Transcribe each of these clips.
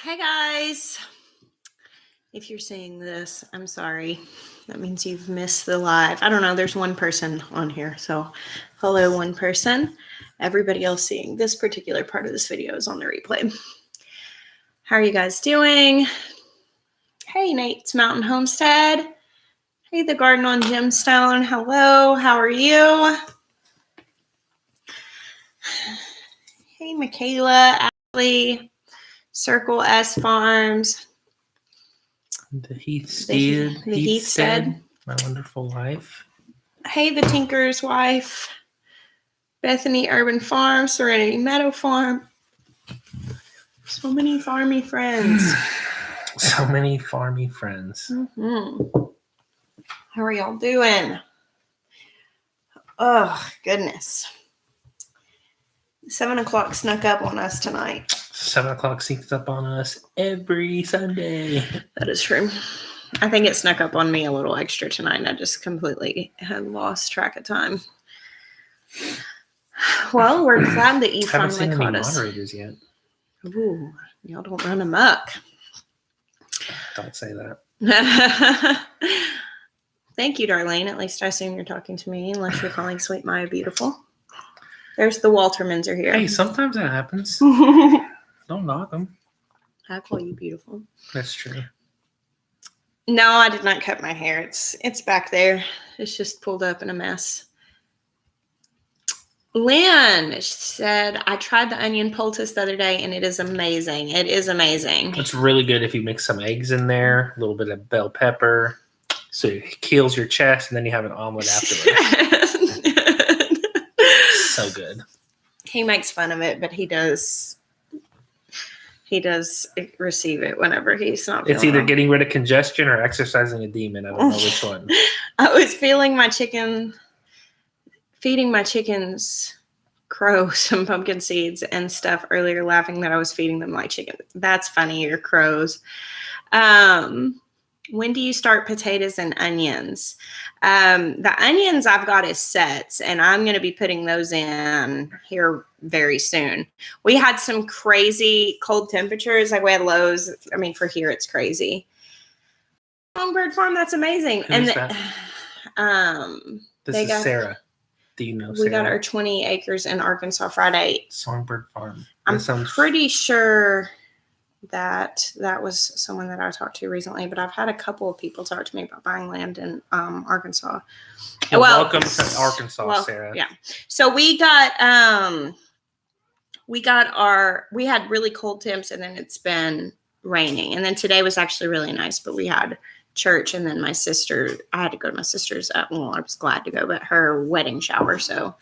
Hey guys, if you're seeing this, I'm sorry. That means you've missed the live. I don't know, there's one person on here, so hello, one person. Everybody else seeing this particular part of this video is on the replay. How are you guys doing? Hey, Nate's Mountain Homestead. Hey, the Garden on Gemstone. Hello, how are you? Hey, Michaela, Ashley, Circle S Farms. The Heathstead, my wonderful wife. Hey, the Tinker's wife. Bethany Urban Farm, Serenity Meadow Farm. So many farmy friends. So many farmy friends. Mm-hmm. How are y'all doing? Oh, goodness. 7 o'clock snuck up on us tonight. 7 o'clock sneaks up on us every Sunday. That is true. I think it snuck up on me a little extra tonight. I just completely had lost track of time. Well, we're glad that you haven't finally seen caught any us. moderators yet. Ooh, y'all don't run amok. Don't say that. Thank you, Darlene. At least I assume you're talking to me, unless you're calling Sweet Maya beautiful. There's the Waltermans are here. Hey, sometimes that happens. Don't knock them. I call you beautiful. That's true. No, I did not cut my hair. It's back there. It's just pulled up in a mess. Lynn said, I tried the onion poultice the other day, and it is amazing. It is amazing. It's really good if you mix some eggs in there, a little bit of bell pepper, so it kills your chest, and then you have an omelet afterwards. So good. He makes fun of it, but he does receive it whenever he's not. It's either getting rid of congestion or exercising a demon. I don't know which one. I was feeding my chickens crow some pumpkin seeds and stuff earlier, laughing that I was feeding them like chicken. That's funny, your crows. When do you start potatoes and onions? The onions I've got as sets, and I'm going to be putting those in here very soon. We had some crazy cold temperatures. Like we had lows. I mean, for here, it's crazy. Songbird Farm, that's amazing. Who's that? This is Sarah. Do you know Sarah? We got our 20 acres in Arkansas Friday. Songbird Farm. I'm pretty sure that was someone that I talked to recently, but I've had a couple of people talk to me about buying land in Arkansas. Welcome to Arkansas, Sarah. Yeah. So we had really cold temps, and then it's been raining. And then today was actually really nice, but we had church, and then I had to go to my sister's, I was glad to go, but her wedding shower, so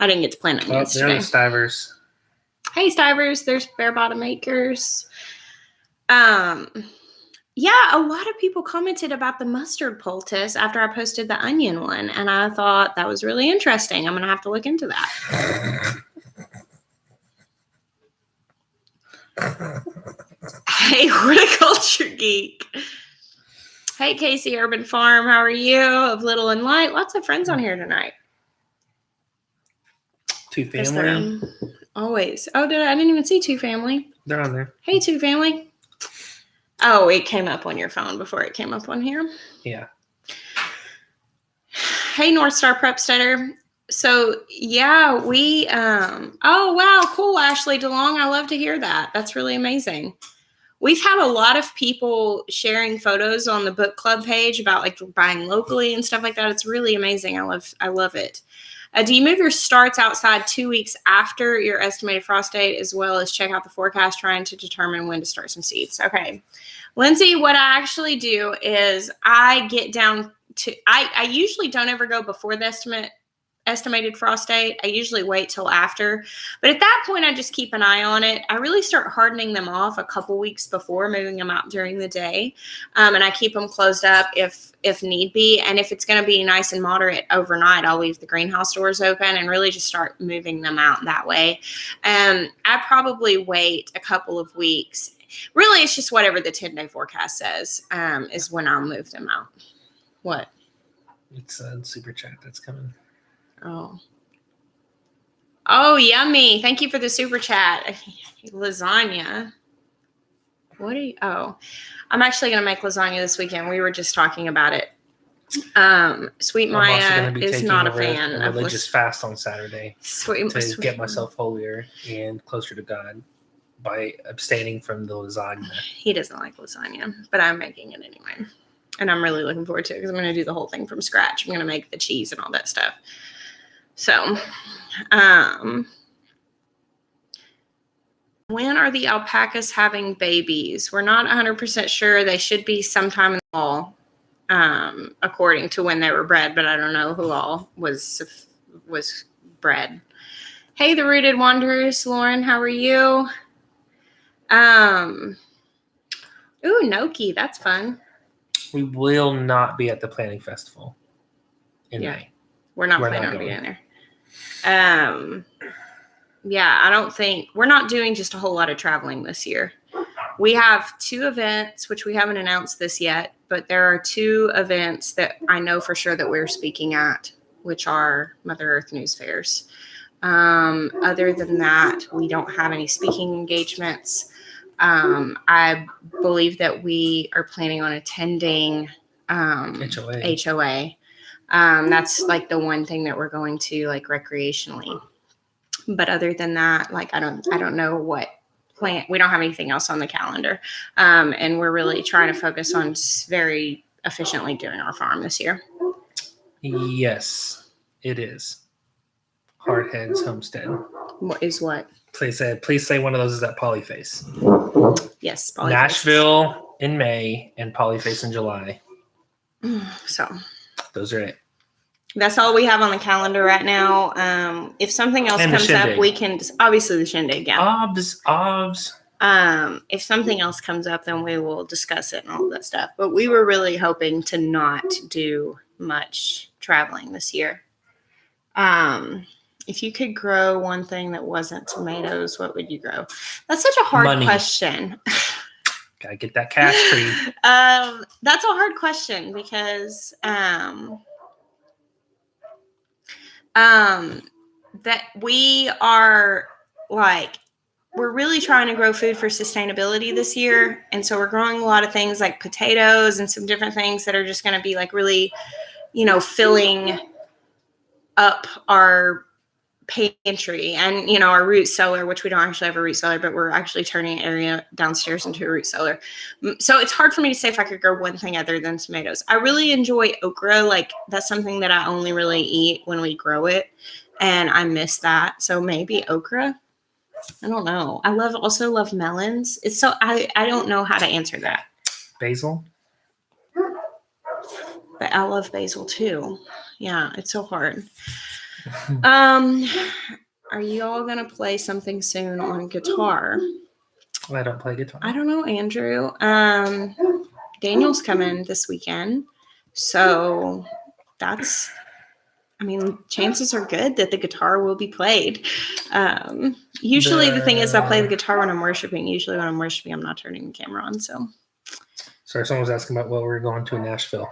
I didn't get to plan onions today. There's Stivers. Hey, Stivers. There's Bare Bottom Acres. Yeah, a lot of people commented about the mustard poultice after I posted the onion one, and I thought that was really interesting. I'm going to have to look into that. Hey, horticulture geek. Hey, Casey Urban Farm. How are you? Of Little and Light. Lots of friends on here tonight. Two Family. Always. Oh, I didn't even see Two Family. They're on there. Hey, Two Family. Oh, it came up on your phone before it came up on here. Yeah. Hey, North Star Prepsteader. So, yeah, we, oh, wow, cool, Ashley DeLong. I love to hear that. That's really amazing. We've had a lot of people sharing photos on the book club page about like buying locally and stuff like that. It's really amazing. I love it. Do you move your starts outside 2 weeks after your estimated frost date, as well as check out the forecast, trying to determine when to start some seeds? Okay. Lindsay, what I actually do is I get down to, I usually don't ever go before the estimated frost date. I usually wait till after, but at that point I just keep an eye on it. I really start hardening them off a couple weeks before, moving them out during the day, and I keep them closed up if need be. And if it's going to be nice and moderate overnight, I'll leave the greenhouse doors open and really just start moving them out that way. I probably wait a couple of weeks. Really, it's just whatever the 10-day forecast says is when I'll move them out. What? It's a super chat that's coming. Oh, yummy. Thank you for the super chat. Lasagna. What are you? Oh, I'm actually going to make lasagna this weekend. We were just talking about it. Sweet I'm also Maya going to be is taking not a a fan of religious fast on Saturday to get myself holier and closer to God by abstaining from the lasagna. He doesn't like lasagna, but I'm making it anyway. And I'm really looking forward to it because I'm going to do the whole thing from scratch. I'm going to make the cheese and all that stuff. So, when are the alpacas having babies? We're not 100% sure. They should be sometime in the fall, according to when they were bred, but I don't know who all was bred. Hey, the Rooted Wanderers. Lauren, how are you? Ooh, gnocchi. That's fun. We will not be at the planning festival in May. We're not planning on being there. Yeah, I don't think we're not doing just a whole lot of traveling this year. We have 2 events, which we haven't announced this yet, but there are 2 events that I know for sure that we're speaking at, which are Mother Earth News Fairs. Other than that, we don't have any speaking engagements. I believe that we are planning on attending HOA. That's like the one thing that we're going to like recreationally. But other than that, like I don't know what plan. We don't have anything else on the calendar, and we're really trying to focus on very efficiently doing our farm this year. Yes, it is. Hardheads Homestead. What is what? Please say one of those is at Polyface. Yes, Polyface. Nashville in May and Polyface in July. So those are it. That's all we have on the calendar right now. If something else comes up, we can obviously the Shindig. Yeah. Obs. If something else comes up, then we will discuss it and all that stuff. But we were really hoping to not do much traveling this year. If you could grow one thing that wasn't tomatoes, what would you grow? That's such a hard question. Gotta get that cash free. That's a hard question because that we are like, we're really trying to grow food for sustainability this year. And so we're growing a lot of things like potatoes and some different things that are just going to be like really, filling up our pantry and, our root cellar, which we don't actually have a root cellar, but we're actually turning an area downstairs into a root cellar. So it's hard for me to say if I could grow one thing other than tomatoes. I really enjoy okra. Like that's something that I only really eat when we grow it. And I miss that. So maybe okra. I don't know. I also love melons. It's so I don't know how to answer that. Basil. But I love basil too. Yeah, it's so hard. Are you all gonna play something soon on guitar? I don't play guitar. I don't know, Andrew. Daniel's coming this weekend, so chances are good that the guitar will be played. Usually the thing is I play the guitar when I'm worshiping. Usually when I'm worshiping, I'm not turning the camera on. So. Sorry, someone was asking about what we're going to in Nashville.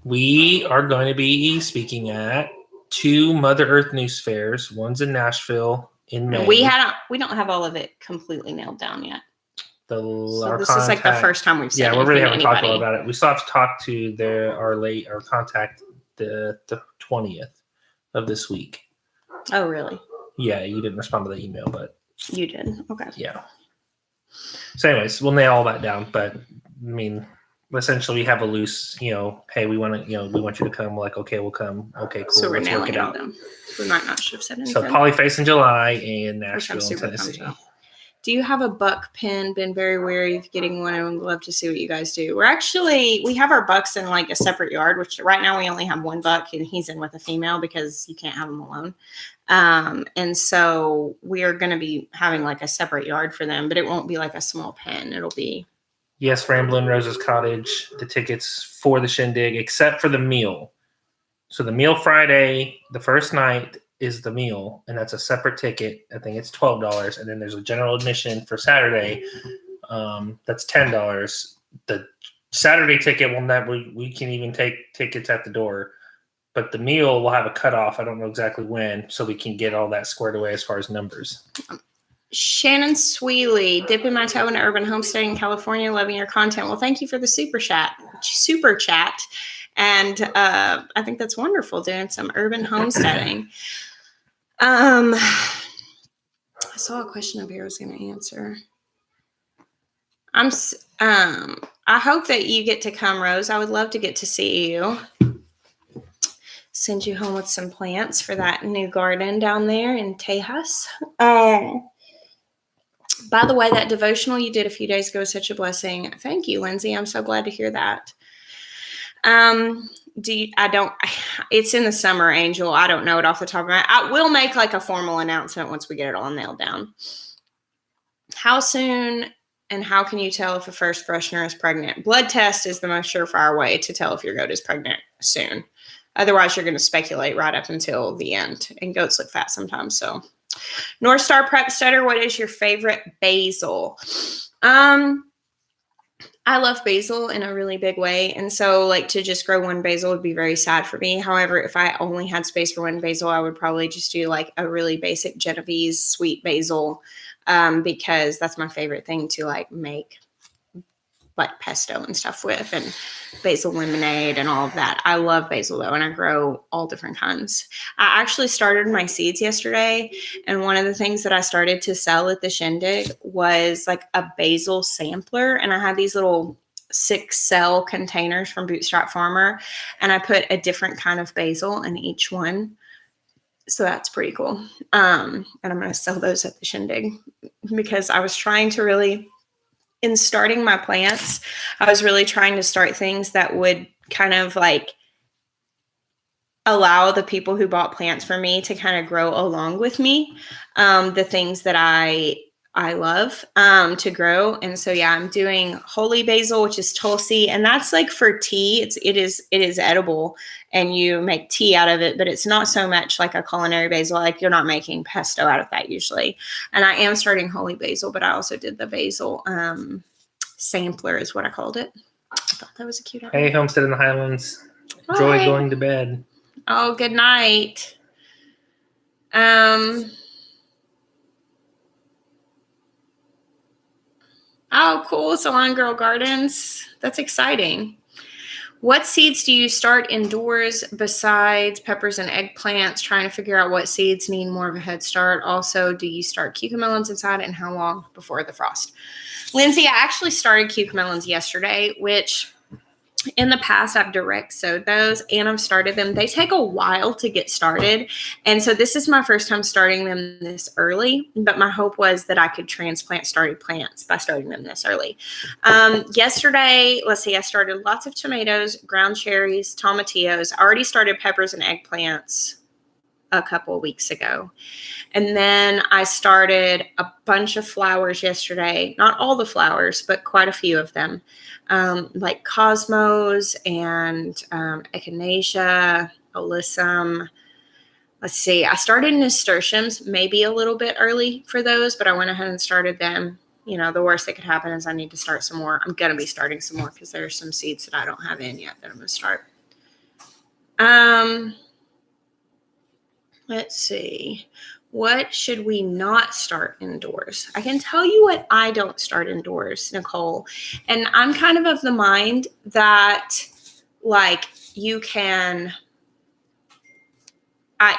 We are going to be speaking at 2 Mother Earth News Fairs. One's in Nashville in May. We don't have all of it completely nailed down yet. This is like the first time we've said. Yeah, we really haven't talked about it. We still have to talk to our contact the 20th of this week. Oh, really? Yeah, you didn't respond to the email, but you did. Okay. Yeah. So, anyways, we'll nail all that down. But essentially, we have a loose, hey, we want you to come. We're like, okay, we'll come. Okay, cool. So we're nailing it out. We might not should have said anything. So Polyface in July and Nashville in Tennessee. Do you have a buck pen? Been very wary of getting one. I would love to see what you guys do. We have our bucks in like a separate yard, which right now we only have one buck and he's in with a female because you can't have them alone. And so we are going to be having like a separate yard for them, but it won't be like a small pen. It'll be. Yes, Ramblin' Rose's Cottage, the tickets for the Shindig, except for the meal. So the meal Friday, the first night is the meal, and that's a separate ticket. I think it's $12, and then there's a general admission for Saturday. That's $10. The Saturday ticket we can even take tickets at the door, but the meal will have a cutoff. I don't know exactly when, so we can get all that squared away as far as numbers. Shannon Sweely, dipping my toe into urban homesteading in California, loving your content. Well, thank you for the super chat. And I think that's wonderful, doing some urban homesteading. I saw a question up here I was going to answer. I hope that you get to come, Rose. I would love to get to see you. Send you home with some plants for that new garden down there in Tejas. By the way, that devotional you did a few days ago was such a blessing. Thank you, Lindsay. I'm so glad to hear that. It's in the summer, Angel. I don't know it off the top of my head. I will make like a formal announcement once we get it all nailed down. How soon and how can you tell if a first freshener is pregnant? Blood test is the most surefire way to tell if your goat is pregnant soon. Otherwise, you're going to speculate right up until the end. And goats look fat sometimes. So, North Star Prep Stutter, what is your favorite basil? I love basil in a really big way. And so like to just grow one basil would be very sad for me. However, if I only had space for one basil, I would probably just do like a really basic Genovese sweet basil because that's my favorite thing to like make like pesto and stuff with, and basil lemonade and all of that. I love basil though, and I grow all different kinds. I actually started my seeds yesterday, and one of the things that I started to sell at the Shindig was like a basil sampler, and I had these little 6-cell containers from Bootstrap Farmer, and I put a different kind of basil in each one. So that's pretty cool. And I'm going to sell those at the Shindig because I was trying to really, in starting my plants, I was really trying to start things that would kind of like allow the people who bought plants from me to kind of grow along with me. The things that I love to grow. And so, yeah, I'm doing holy basil, which is Tulsi, and that's like for tea. It is edible and you make tea out of it, but it's not so much like a culinary basil. Like you're not making pesto out of that usually. And I am starting holy basil, but I also did the basil sampler is what I called it. I thought that was a cute idea. Hey, Homestead in the Highlands. Enjoy going to bed. Oh, good night. Oh, cool. Salon Girl Gardens. That's exciting. What seeds do you start indoors besides peppers and eggplants? Trying to figure out what seeds need more of a head start. Also, do you start cucamelons inside and how long before the frost? Lindsay, I actually started cucamelons yesterday, which in the past I've direct sowed those and I've started them. They take a while to get started. And so this is my first time starting them this early, but my hope was that I could transplant started plants by starting them this early. Yesterday, let's see, I started lots of tomatoes, ground cherries, tomatillos. I already started peppers and eggplants a couple of weeks ago. And then I started a bunch of flowers yesterday. Not all the flowers, but quite a few of them. Like cosmos and echinacea, alyssum. Let's see. I started nasturtiums maybe a little bit early for those, but I went ahead and started them. You know, the worst that could happen is I need to start some more. I'm going to be starting some more because there are some seeds that I don't have in yet that I'm going to start. Let's see. What should we not start indoors? I can tell you what I don't start indoors, Nicole. And I'm kind of the mind that, like, you can, I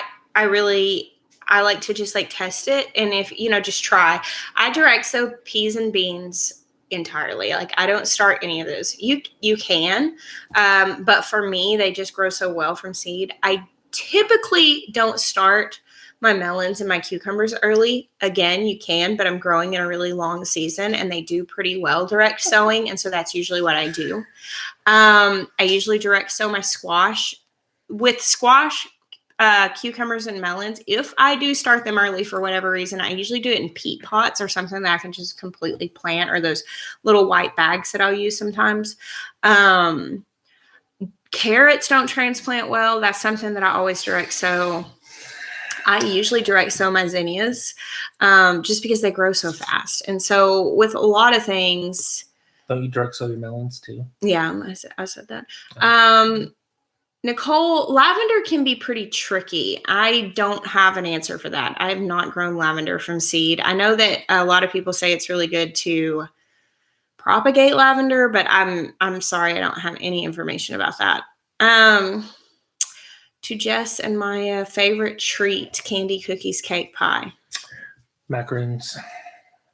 like to just, like, test it. And if, just try. I direct sow peas and beans entirely. Like, I don't start any of those. You can. But for me, they just grow so well from seed. I typically don't start my melons and my cucumbers early. Again, you can, but I'm growing in a really long season and they do pretty well direct sowing. And so that's usually what I do. I usually direct sow my squash. With squash, cucumbers and melons, if I do start them early for whatever reason, I usually do it in peat pots or something that I can just completely plant, or those little white bags that I'll use sometimes. Carrots don't transplant well. That's something that I always direct sow. I usually direct sow my zinnias just because they grow so fast. And so with a lot of things. Don't you direct sow your melons too? Yeah, I said that. Nicole, lavender can be pretty tricky. I don't have an answer for that. I have not grown lavender from seed. I know that a lot of people say it's really good to propagate lavender, but I'm sorry, I don't have any information about that. To Jess and Maya, favorite treat, candy, cookies, cake, pie. Macaroons.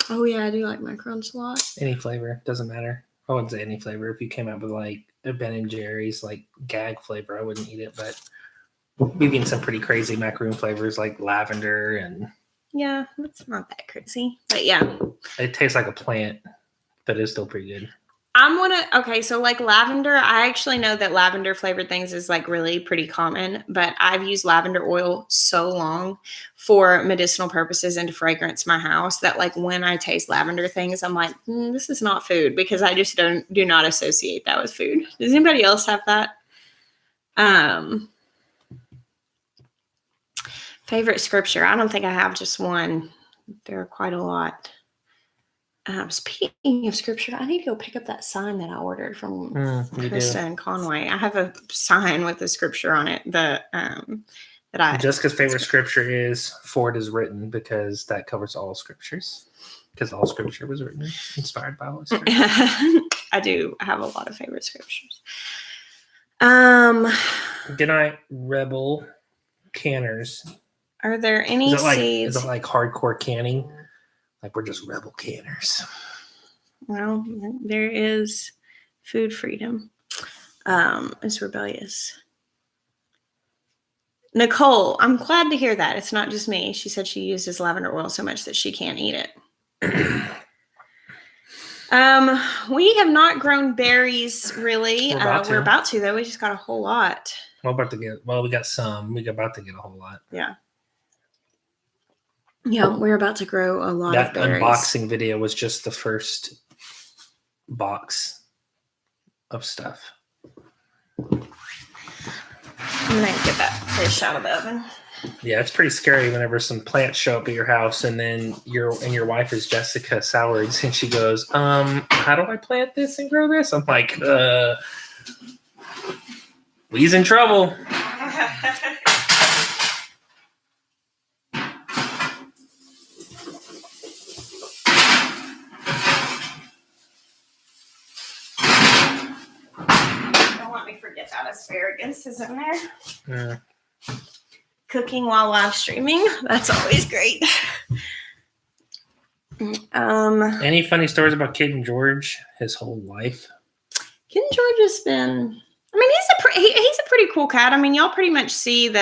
Oh yeah, I do like macarons a lot. Any flavor, doesn't matter. I wouldn't say any flavor. If you came out with like a Ben and Jerry's like gag flavor, I wouldn't eat it. But we've eaten some pretty crazy macaroon flavors like lavender, and yeah, it's not that crazy. But yeah, it tastes like a plant, but it's still pretty good. Okay, so like lavender, I actually know that lavender flavored things is like really pretty common, but I've used lavender oil so long for medicinal purposes and to fragrance my house that like when I taste lavender things, I'm like, this is not food because I just do not associate that with food. Does anybody else have that? Favorite scripture? I don't think I have just one. There are quite a lot. Speaking of scripture, I need to go pick up that sign that I ordered from Krista and Conway. I have a sign with a scripture on it that I. Jessica's favorite scripture is "For it is written," because that covers all scriptures. Because all scripture was written, inspired by Holy Spirit. I do have a lot of favorite scriptures. Good night, rebel canners. Are there any seeds? Is it like hardcore canning? Like we're just rebel canners. Well, there is food freedom. It's rebellious. Nicole, I'm glad to hear that. It's not just me. She said she uses lavender oil so much that she can't eat it. We have not grown berries really. We're about to though. We just got a whole lot. We got some. We're about to get a whole lot. Yeah. Yeah, we're about to grow a lot of berries. That unboxing video was just the first box of stuff. I'm gonna get that fish out of the oven. Yeah, it's pretty scary whenever some plants show up at your house and then your wife is Jessica Sowards and she goes, how do I plant this and grow this? I'm like, Lee's in trouble. Forget that asparagus is in there. Yeah. Cooking while live streaming. That's always great. Any funny stories about Kid George his whole life? Kid George has been, I mean, he's a pretty cool cat. I mean, y'all pretty much see you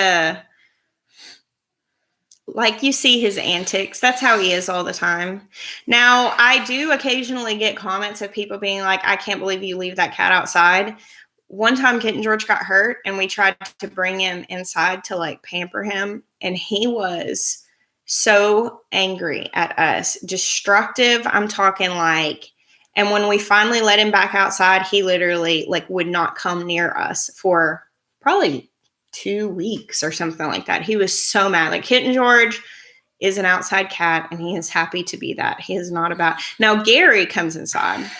see his antics. That's how he is all the time. Now, I do occasionally get comments of people being like, I can't believe you leave that cat outside. One time Kitten George got hurt and we tried to bring him inside to like pamper him. And he was so angry at us, destructive. I'm talking like, and when we finally let him back outside, he literally like would not come near us for probably 2 weeks or something like that. He was so mad. Like Kitten George is an outside cat and he is happy to be that. He is not about, now Gary comes inside.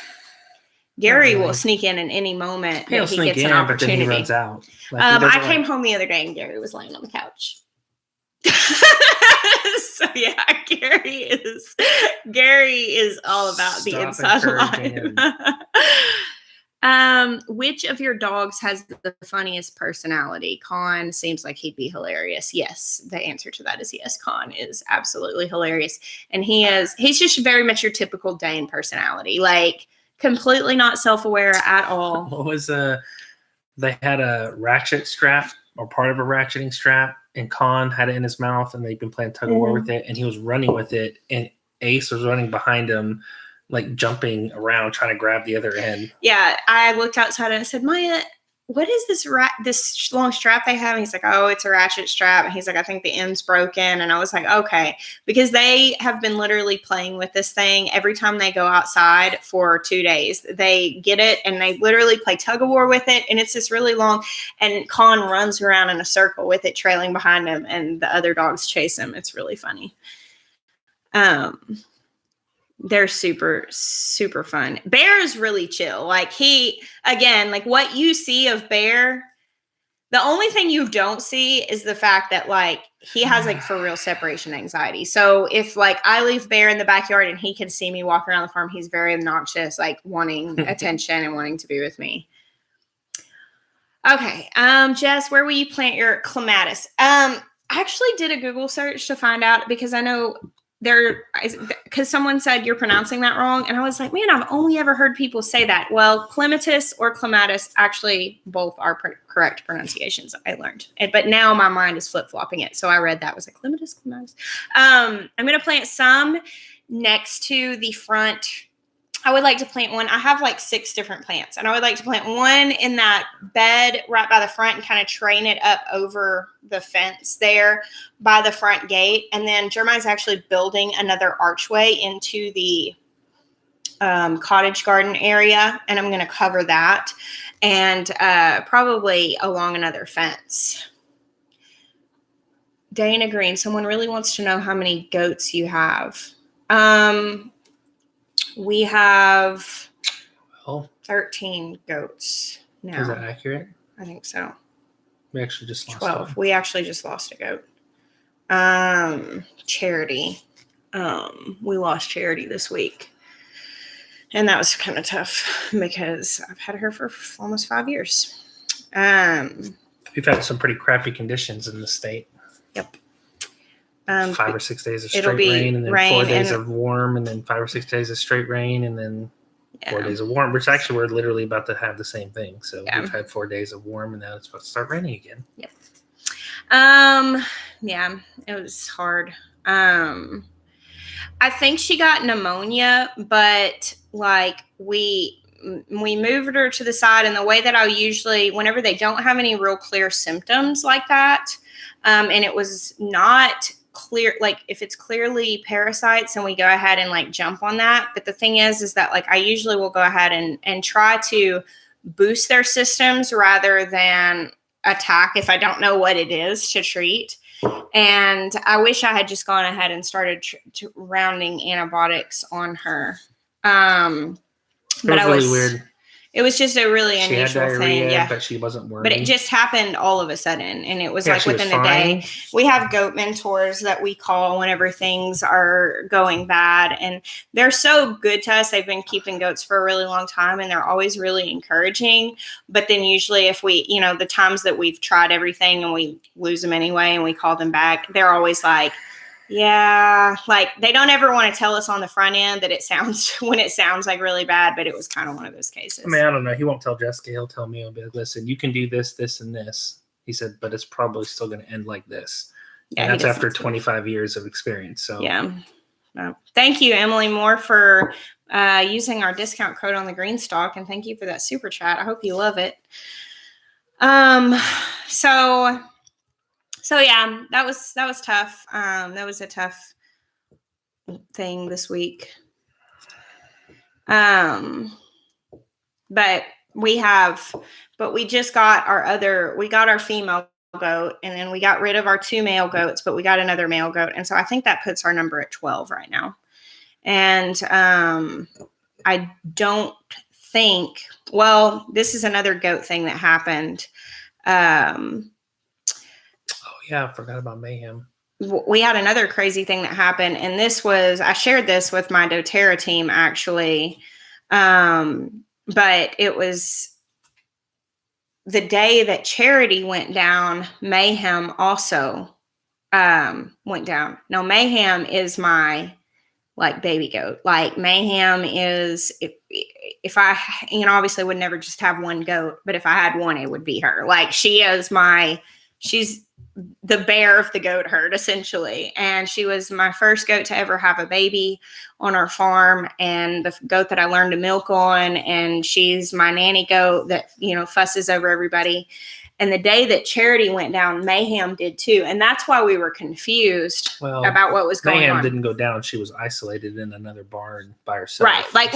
Gary will sneak in any moment that he gets an opportunity. But then he runs out. I came home the other day and Gary was laying on the couch. So yeah, Gary is all about the inside life. Which of your dogs has the funniest personality? Con seems like he'd be hilarious. Yes, the answer to that is yes. Con is absolutely hilarious, and he's just very much your typical Dane personality, like. Completely not self-aware at all. What was they had a ratchet strap or part of a ratcheting strap and Con had it in his mouth and they'd been playing tug of war with it and he was running with it and Ace was running behind him like jumping around trying to grab the other end. Yeah, I looked outside and I said, Maya, what is this long strap they have? And he's like, oh, it's a ratchet strap. And he's like, I think the end's broken. And I was like, okay, because they have been literally playing with this thing every time they go outside for 2 days. They get it and they literally play tug of war with it. And it's this really long, and Con runs around in a circle with it trailing behind him and the other dogs chase him. It's really funny. They're super, super fun. Bear is really chill. Like like what you see of Bear The only thing you don't see is the fact that like he has like for real separation anxiety. So if like I leave Bear in the backyard and he can see me walk around the farm, he's very obnoxious, like wanting attention and wanting to be with me. Okay. Jess, where will you plant your clematis? I actually did a Google search to find out because I know because someone said you're pronouncing that wrong. And I was like, man, I've only ever heard people say that. Well, clematis or clematis, actually both are correct pronunciations, I learned. But now my mind is flip-flopping it. So I read that was like clematis. I'm going to plant some next to the front. I would like to plant one. I have like 6 different plants, and I would like to plant one in that bed right by the front and kind of train it up over the fence there by the front gate. And then Jeremiah's actually building another archway into the cottage garden area, and I'm going to cover that and probably along another fence. Dana Green, someone really wants to know how many goats you have. We have 13 goats now. Is that accurate? I think so. We actually just lost 12. one. We actually just lost a goat. Charity. We lost Charity this week. And that was kind of tough because I've had her for almost 5 years. We've had some pretty crappy conditions in the state. Yep. 5 or 6 days of straight rain, and then 4 days of warm, and then 5 or 6 days of straight rain, and then 4 days of warm, which actually we're literally about to have the same thing. So we've had 4 days of warm, and now it's supposed to start raining again. Yep. Yeah, it was hard. I think she got pneumonia, but like we moved her to the side, and the way that I usually, whenever they don't have any real clear symptoms like that, and it was not clear, like if it's clearly parasites, and we go ahead and like jump on that. But the thing is that like I usually will go ahead and try to boost their systems rather than attack if I don't know what it is to treat. And I wish I had just gone ahead and started rounding antibiotics on her. But it was really weird. It was just a really she unusual had diarrhea, thing. Yeah. But she wasn't worried. But it just happened all of a sudden. And it was like within a day. We have goat mentors that we call whenever things are going bad. And they're so good to us. They've been keeping goats for a really long time, and they're always really encouraging. But then usually if we, the times that we've tried everything and we lose them anyway and we call them back, they're always like, yeah, like they don't ever want to tell us on the front end that it sounds like really bad, but it was kind of one of those cases. I mean, I don't know. He won't tell Jessica. He'll tell me. He'll be like, listen, you can do this, this, and this. He said, but it's probably still going to end like this. Yeah, and that's after 25 years of experience. So yeah. Thank you, Emily Moore, for using our discount code on the green stock, and thank you for that super chat. I hope you love it. So yeah, that was tough. That was a tough thing this week. But we just got our female goat, and then we got rid of our 2 male goats, but we got another male goat. And so I think that puts our number at 12 right now. And I don't think, well, this is another goat thing that happened. Yeah, I forgot about Mayhem. We had another crazy thing that happened, and I shared this with my doTERRA team actually, but it was the day that Charity went down, Mayhem also went down. Now, Mayhem is my like baby goat. Like Mayhem is, if I, obviously would never just have one goat, but if I had one, it would be her. Like she's the bear of the goat herd, essentially. And she was my first goat to ever have a baby on our farm, and the goat that I learned to milk on. And she's my nanny goat that, fusses over everybody. And the day that Charity went down, Mayhem did too. And that's why we were confused about what was going on. Mayhem didn't go down. She was isolated in another barn by herself. Right. Like,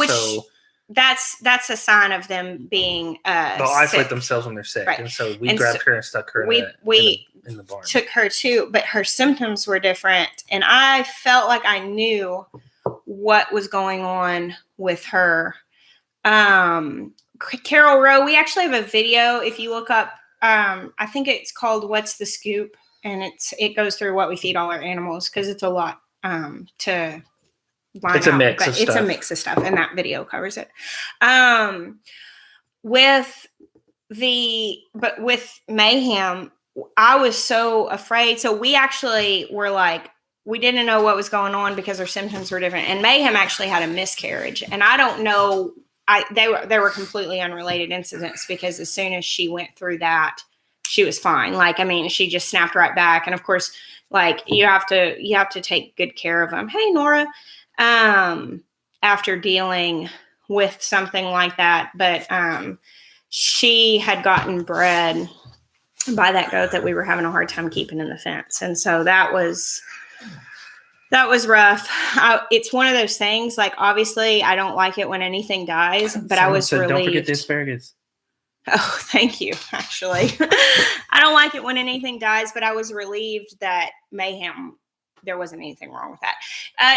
that's a sign of them being they'll isolate themselves when they're sick. Right. And so we grabbed her and stuck her in the barn. Took her too, but her symptoms were different. And I felt like I knew what was going on with her. Carol Rowe, we actually have a video. If you look up I think it's called What's the Scoop, and it goes through what we feed all our animals because it's a lot to line It's a out, mix but of it's stuff. a mix of stuff, and that video covers it. With Mayhem, I was so afraid. So we actually were like, we didn't know what was going on because her symptoms were different. And Mayhem actually had a miscarriage. And I don't know, they were completely unrelated incidents because as soon as she went through that, she was fine. Like, I mean, she just snapped right back. And of course, like you have to take good care of them. Hey, Nora, after dealing with something like that. But, she had gotten bred by that goat that we were having a hard time keeping in the fence. And so that was rough. It's one of those things, like, obviously I don't like it when anything dies, but I was relieved. Don't forget the asparagus. Oh, thank you. Actually, I don't like it when anything dies, but I was relieved that Mayhem, there wasn't anything wrong with that.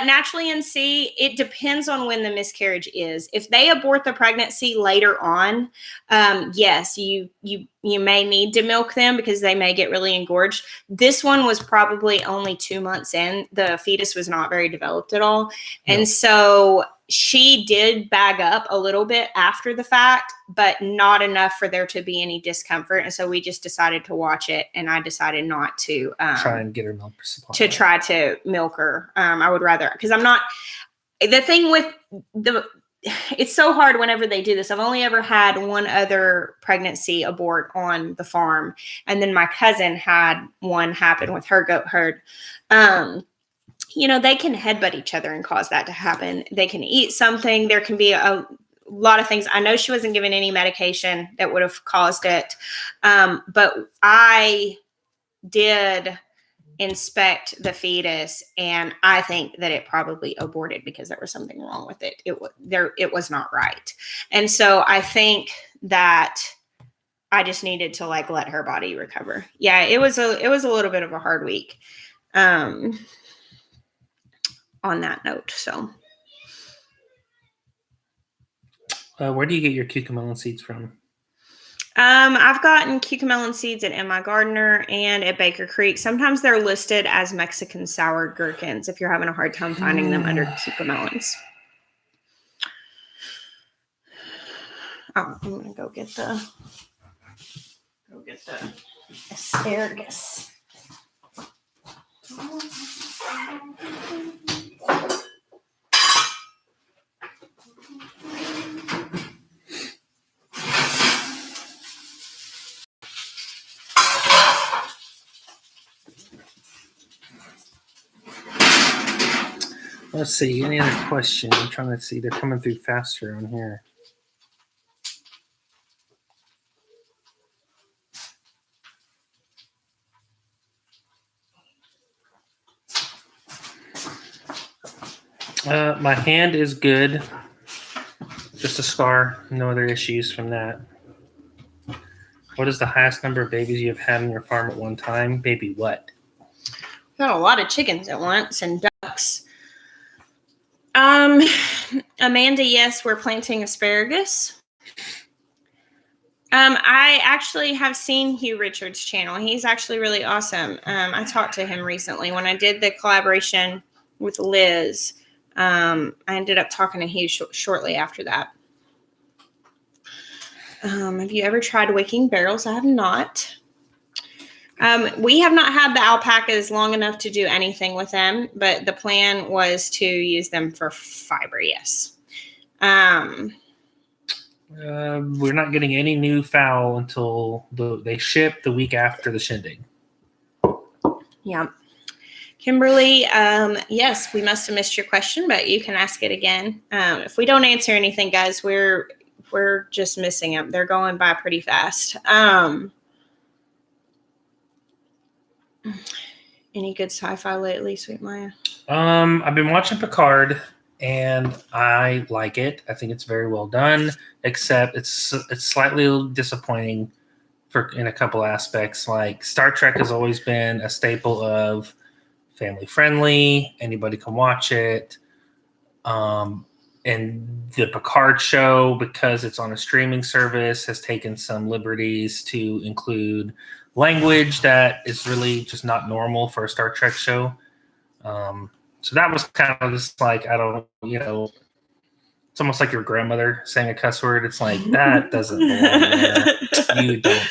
Naturally in C, it depends on when the miscarriage is. If they abort the pregnancy later on, yes, you may need to milk them because they may get really engorged. This one was probably only 2 months in. The fetus was not very developed at all. And so she did bag up a little bit after the fact, but not enough for there to be any discomfort. And so we just decided to watch it, and I decided not to try and get her milk supply. To try to milk her. I would rather, because I'm not, the thing with it's so hard whenever they do this. I've only ever had one other pregnancy abort on the farm. And then my cousin had one happen with her goat herd. They can headbutt each other and cause that to happen. They can eat something. There can be a lot of things. I know she wasn't given any medication that would have caused it. But I did inspect the fetus, and I think that it probably aborted because there was something wrong with it. It was not right. And so I think that I just needed to let her body recover. Yeah, it was a little bit of a hard week. On that note, so. Where do you get your cucamelon seeds from? I've gotten cucamelon seeds at My Gardener and at Baker Creek. Sometimes they're listed as Mexican sour gherkins if you're having a hard time finding them under cucamelons. Oh, I'm gonna go get the asparagus. Let's see. Any other questions? I'm trying to see. They're coming through faster on here. My hand is good. Just a scar. No other issues from that. What is the highest number of babies you have had on your farm at one time? Baby what? Got a lot of chickens at once and ducks. Amanda, yes, we're planting asparagus. I actually have seen Hugh Richards' channel. He's actually really awesome. I talked to him recently when I did the collaboration with Liz. I ended up talking to Hugh shortly after that. Have you ever tried wicking barrels? I have not. We have not had the alpacas long enough to do anything with them, but the plan was to use them for fiber, yes. We're not getting any new fowl until they ship the week after the Shindig. Yeah. Kimberly, yes, we must have missed your question, but you can ask it again. If we don't answer anything, guys, we're just missing them. They're going by pretty fast. Any good sci-fi lately, Sweet Maya? I've been watching Picard, and I like it. I think it's very well done, except it's slightly disappointing in a couple aspects. Like Star Trek has always been a staple of family friendly. Anybody can watch it. And And the Picard show, because it's on a streaming service, has taken some liberties to include language that is really just not normal for a Star Trek show. So that was kind of just like, I don't, it's almost like your grandmother saying a cuss word. It's like, that doesn't belong there. You don't.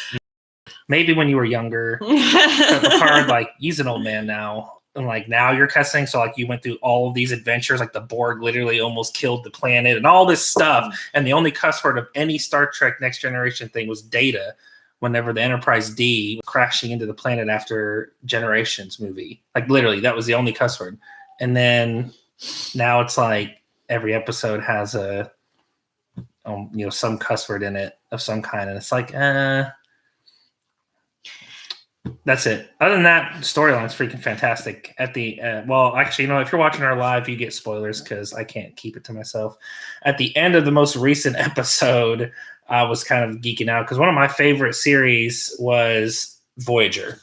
Maybe when you were younger, but Picard, like, he's an old man now. And like now you're cussing, so like you went through all of these adventures, like the Borg literally almost killed the planet and all this stuff, and the only cuss word of any Star Trek Next Generation thing was Data whenever the Enterprise D was crashing into the planet after Generations movie. Like literally that was the only cuss word. And then now it's like every episode has a some cuss word in it of some kind, and it's like that's it. Other than that, the storyline's freaking fantastic. At the actually, if you're watching our live, you get spoilers because I can't keep it to myself. At the end of the most recent episode, I was kind of geeking out because one of my favorite series was Voyager.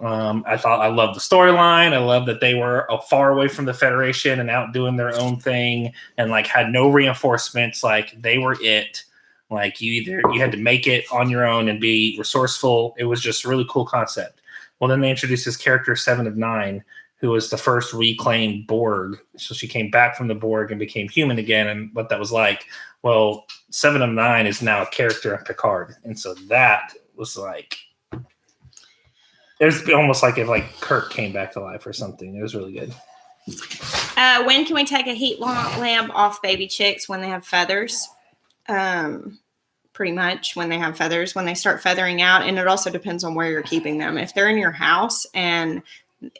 I loved the storyline. I loved that they were far away from the Federation and out doing their own thing, and like had no reinforcements. Like they were it. Like you had to make it on your own and be resourceful. It was just a really cool concept. Well, then they introduced this character, 7 of 9, who was the first reclaimed Borg. So she came back from the Borg and became human again. And what that was like, well, 7 of 9 is now a character in Picard. And so that was like, it was almost like if like Kirk came back to life or something. It was really good. When can we take a heat lamp off baby chicks when they have feathers? Pretty much when they have feathers, when they start feathering out. And it also depends on where you're keeping them. If they're in your house and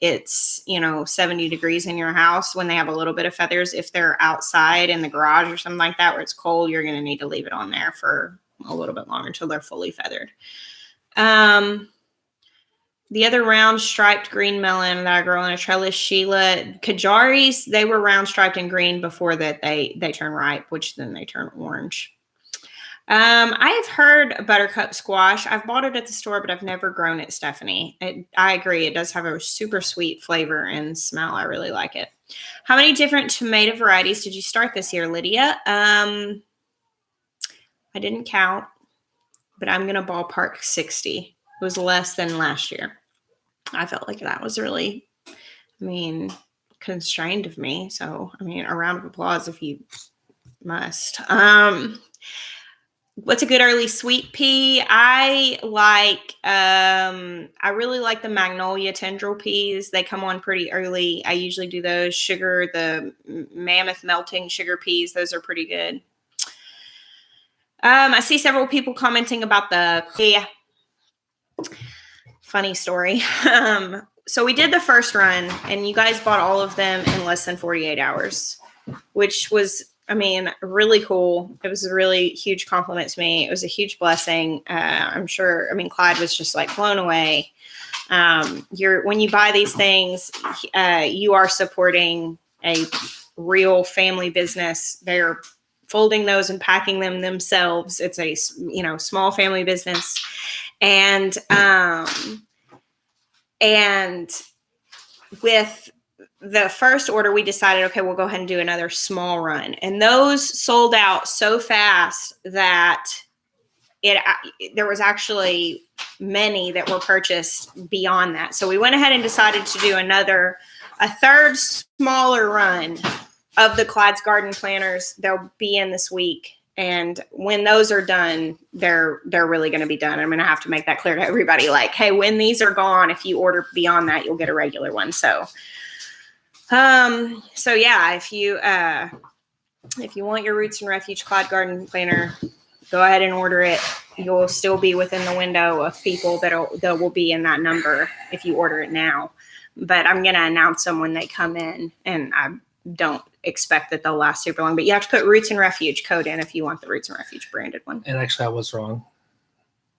it's 70 degrees in your house, when they have a little bit of feathers, if they're outside in the garage or something like that where it's cold, you're going to need to leave it on there for a little bit longer until they're fully feathered. The other round striped green melon that I grow in a trellis, Sheila, Kajaris, they were round striped and green before that they turn ripe, which then they turn orange. I have heard buttercup squash. I've bought it at the store, but I've never grown it, Stephanie. I agree. It does have a super sweet flavor and smell. I really like it. How many different tomato varieties did you start this year, Lydia? I didn't count, but I'm going to ballpark 60. It was less than last year. I felt like that was really, constrained of me. So, a round of applause if you must. What's a good early sweet pea? I really like the magnolia tendril peas. They come on pretty early. I usually do those. The mammoth melting sugar peas. Those are pretty good. I see several people commenting about funny story. So we did the first run and you guys bought all of them in less than 48 hours, which was, really cool. It was a really huge compliment to me. It was a huge blessing. I'm sure, Clyde was just like blown away. When you buy these things, you are supporting a real family business. They're folding those and packing them themselves. It's a, small family business. And with the first order, we decided, okay, we'll go ahead and do another small run. And those sold out so fast that there was actually many that were purchased beyond that. So we went ahead and decided to do a third smaller run of the Clyde's Garden Planners. They'll be in this week. And when those are done, they're really going to be done. I'm going to have to make that clear to everybody. Like, hey, when these are gone, if you order beyond that, you'll get a regular one. So yeah, if you want your Roots and Refuge Clyde Garden Planner, go ahead and order it. You'll still be within the window of people that will be in that number if you order it now. But I'm going to announce them when they come in, and I don't expect that they'll last super long. But you have to put Roots and Refuge code in if you want the Roots and Refuge branded one. And actually, I was wrong.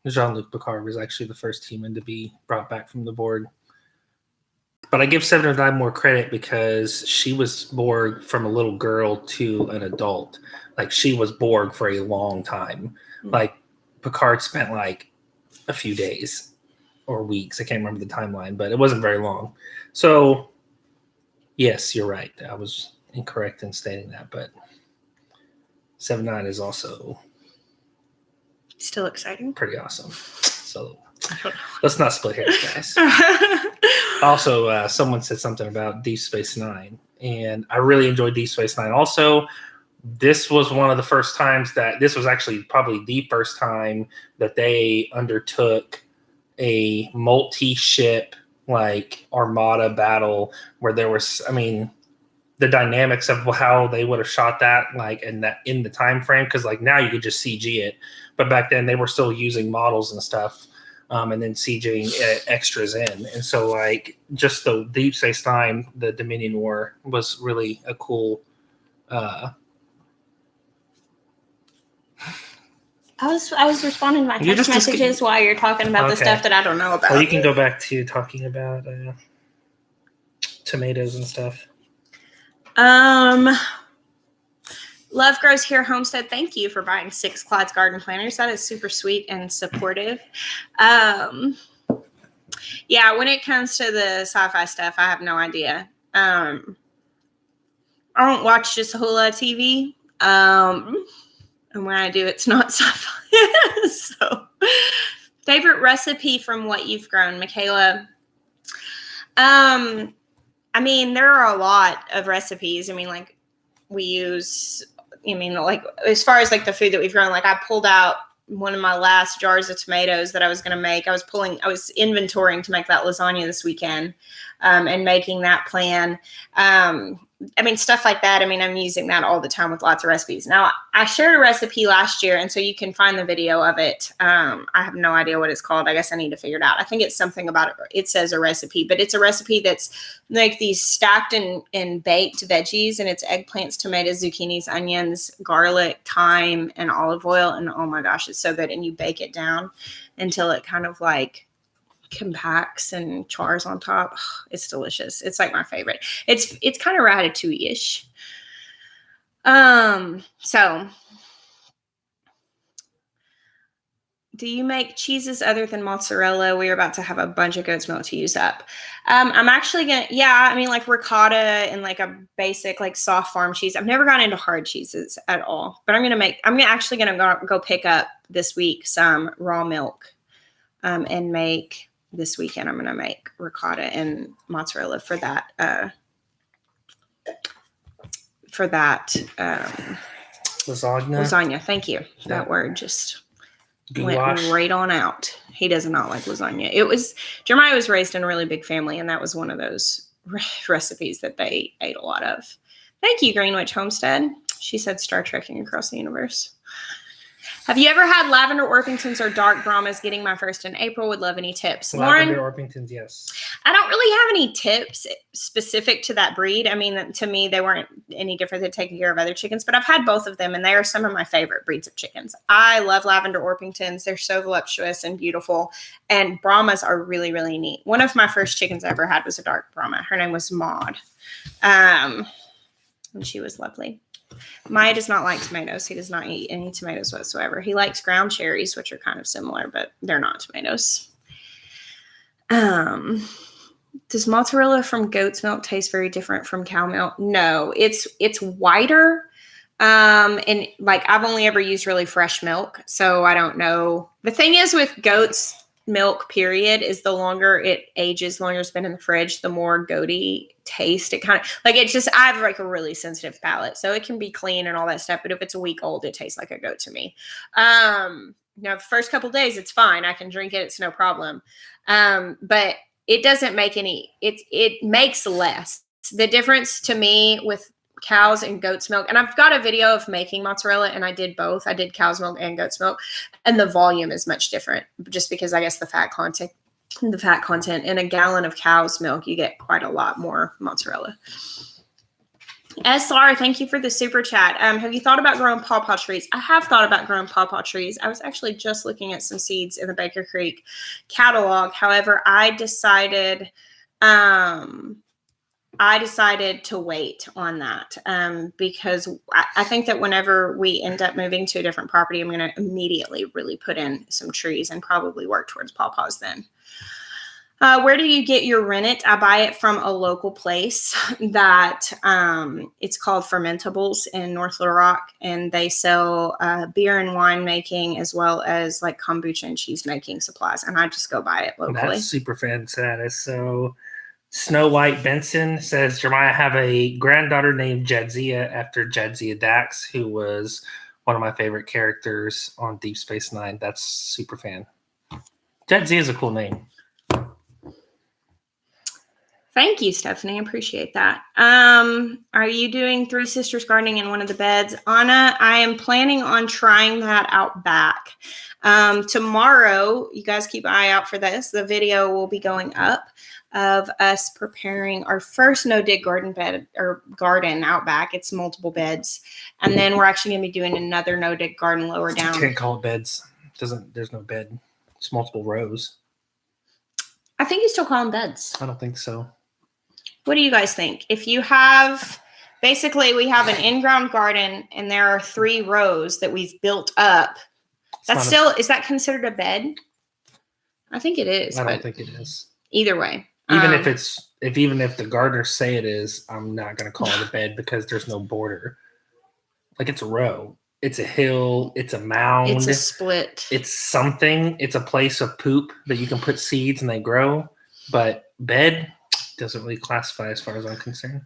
Jean-Luc Picard was actually the first human to be brought back from the Borg. But I give 7 of 9 more credit because she was Borg from a little girl to an adult. Like, she was Borg for a long time. Mm-hmm. Like, Picard spent like a few days or weeks. I can't remember the timeline, but it wasn't very long. So, yes, you're right. I was incorrect in stating that, but 7-9 is also Still exciting. pretty awesome. So let's not split hairs, guys. I Also, someone said something about Deep Space Nine, and I really enjoyed Deep Space Nine. Also, this was one of the first times this was actually probably the first time that they undertook a multi-ship like armada battle where there was, I mean, the dynamics of how they would have shot that like in the time frame, because like now you could just CG it, but back then they were still using models and stuff. And then CGing extras in. And so, like, just the Deep Space Nine, the Dominion War, was really a cool. was responding to my text messages while you're talking about the stuff that I don't know about. Well, you can go back to talking about tomatoes and stuff. Love Grows Here Homestead, thank you for buying 6 Clyde's garden planters. That is super sweet and supportive. Yeah, when it comes to the sci-fi stuff, I have no idea. I don't watch just a whole lot of TV. And when I do, it's not sci-fi. So, favorite recipe from what you've grown, Michaela? I mean, there are a lot of recipes. I mean, like, we use... I mean, like, as far as like the food that we've grown, like I pulled out one of my last jars of tomatoes that I was going to make. I was inventorying to make that lasagna this weekend, and making that plan. I mean, stuff like that. I mean, I'm using that all the time with lots of recipes. Now, I shared a recipe last year, and so you can find the video of it. I have no idea what it's called. I guess I need to figure it out. I think it's something about it. It says a recipe, but it's a recipe that's like these stacked and baked veggies, and it's eggplants, tomatoes, zucchinis, onions, garlic, thyme, and olive oil. And oh my gosh, it's so good. And you bake it down until it kind of like compacts and chars on top. It's delicious. It's like my favorite. It's kind of ratatouille-ish. So do you make cheeses other than mozzarella? We're about to have a bunch of goat's milk to use up. I'm actually I mean, like ricotta and like a basic like soft farm cheese. I've never gotten into hard cheeses at all, but I'm actually gonna go pick up this week some raw milk, and make this weekend. I'm gonna make ricotta and mozzarella for that. Lasagna. Thank you. Yeah. That word just went right on out. He does not like lasagna. Jeremiah was raised in a really big family, and that was one of those recipes that they ate a lot of. Thank you, Greenwich Homestead. She said Star Trekking across the universe. Have you ever had lavender Orpingtons or dark Brahmas? Getting my first in April. Would love any tips. Lavender Orpingtons, yes. I don't really have any tips specific to that breed. I mean, to me, they weren't any different than taking care of other chickens, but I've had both of them, and they are some of my favorite breeds of chickens. I love lavender Orpingtons. They're so voluptuous and beautiful, and Brahmas are really, really neat. One of my first chickens I ever had was a dark Brahma. Her name was Maud, and she was lovely. Maya does not like tomatoes. He does not eat any tomatoes whatsoever. He likes ground cherries, which are kind of similar, but they're not tomatoes. Does mozzarella from goat's milk taste very different from cow milk? No, it's whiter. And like I've only ever used really fresh milk, so I don't know. The thing is with goat's milk period is the longer it ages, the longer it's been in the fridge, the more goaty taste it kind of like. It just, I have like a really sensitive palate, so it can be clean and all that stuff, but if it's a week old, it tastes like a goat to me. Now the first couple of days it's fine, I can drink it, it's no problem, but it doesn't make any, it makes less. The difference to me with cows and goat's milk, and I've got a video of making mozzarella, and I did both. I did cow's milk and goat's milk, and the volume is much different, just because I guess the fat content in a gallon of cow's milk, you get quite a lot more mozzarella. SR, thank you for the super chat. Have you thought about growing pawpaw trees? I have thought about growing pawpaw trees. I was actually just looking at some seeds in the Baker Creek catalog. However, I decided to wait on that, because I think that whenever we end up moving to a different property, I'm going to immediately really put in some trees and probably work towards pawpaws then. Where do you get your rennet? I buy it from a local place that it's called Fermentables in North Little Rock, and they sell beer and wine making as well as like kombucha and cheese making supplies. And I just go buy it locally. That's super fan status. So Snow White Benson says, Jeremiah, have a granddaughter named Jadzia after Jadzia Dax, who was one of my favorite characters on Deep Space Nine. That's super fan. Jadzia is a cool name. Thank you, Stephanie. I appreciate that. Are you doing Three Sisters gardening in one of the beds? Anna, I am planning on trying that out back. Tomorrow, you guys keep an eye out for this. The video will be going up of us preparing our first no-dig garden bed or garden out back. It's multiple beds. And then we're actually going to be doing another no-dig garden lower down. You can't call it beds. There's no bed. It's multiple rows. I think you still call them beds. I don't think so. What do you guys think? If you have, basically we have an in-ground garden and there are 3 rows that we've built up. Is that considered a bed? I think it is. I don't think it is. Either way. Even if the gardeners say it is, I'm not going to call it a bed because there's no border. Like it's a row. It's a hill. It's a mound. It's a split. It's something. It's a place of poop that you can put seeds and they grow. But bed doesn't really classify as far as I'm concerned.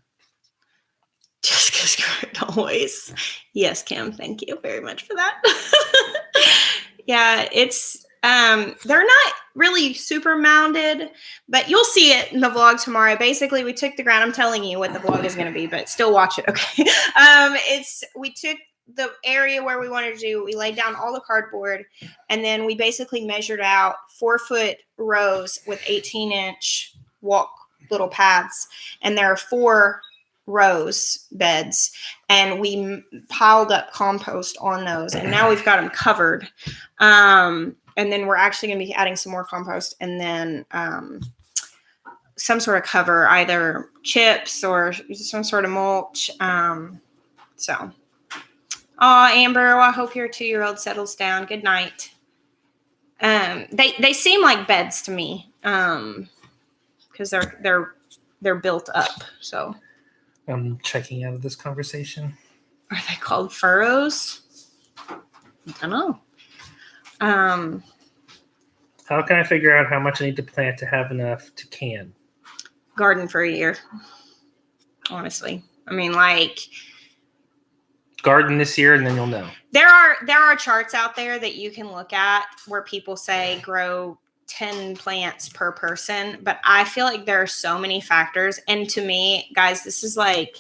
Just because correct always. Yes, Kim. Thank you very much for that. Yeah, it's they're not really super mounded, but you'll see it in the vlog tomorrow. Basically, we took the ground. I'm telling you what the vlog is going to be, but still watch it, okay? We took the area where we wanted to do, we laid down all the cardboard, and then we basically measured out 4-foot rows with 18-inch walk little paths, and there are 4 rows beds, and we piled up compost on those, and now we've got them covered. And then we're actually going to be adding some more compost, and then some sort of cover, either chips or some sort of mulch. So, Amber, well, I hope your 2-year-old settles down. Good night. They seem like beds to me, because they're built up. So I'm checking out of this conversation. Are they called furrows? I don't know. How can I figure out how much I need to plant to have enough to can? Garden for a year. Honestly. I mean, like, garden this year and then you'll know. There are charts out there that you can look at where people say grow 10 plants per person, but I feel like there are so many factors. And to me, guys, this is like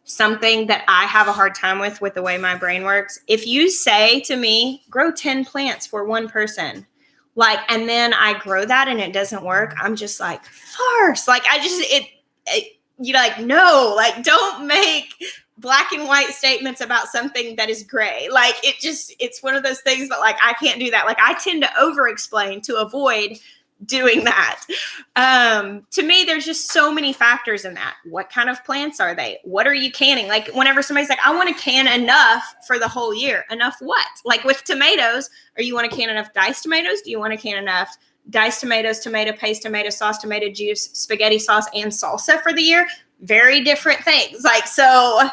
something that I have a hard time with the way my brain works. If you say to me, grow 10 plants for one person, like, and then I grow that and it doesn't work, I'm just like, farce. Like, you like, no, like, don't make black and white statements about something that is gray. Like, it's one of those things that, like, I can't do that. Like, I tend to over explain to avoid doing that. To me, there's just so many factors in that. What kind of plants are they? What are you canning? Like, whenever somebody's like, I want to can enough for the whole year. Enough what? Like with tomatoes, or you want to can enough diced tomatoes? Do you want to can enough diced tomatoes, tomato paste, tomato sauce, tomato juice, spaghetti sauce, and salsa for the year? Very different things. Like, so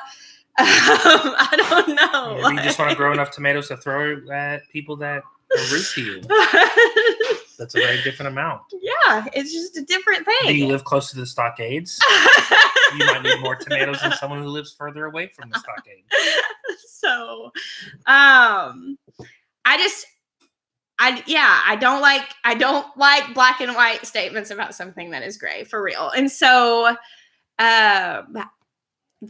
I don't know. Maybe you just want to grow enough tomatoes to throw at people that are rude to you. That's a very different amount. Yeah, it's just a different thing. Do you live close to the stockades? You might need more tomatoes than someone who lives further away from the stockade. So, I don't like black and white statements about something that is gray, for real. And so,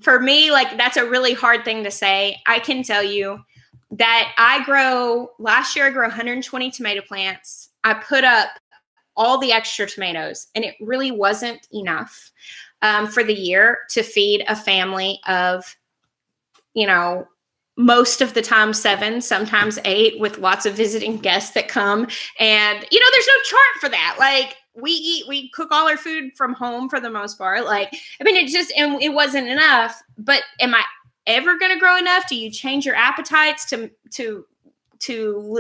for me, like, that's a really hard thing to say. I can tell you that last year I grew 120 tomato plants. I put up all the extra tomatoes, and it really wasn't enough for the year to feed a family of, most of the time 7, sometimes 8, with lots of visiting guests that come. And, there's no chart for that. Like, we cook all our food from home for the most part. Like, I mean, it wasn't enough, but am I ever going to grow enough? Do you change your appetites to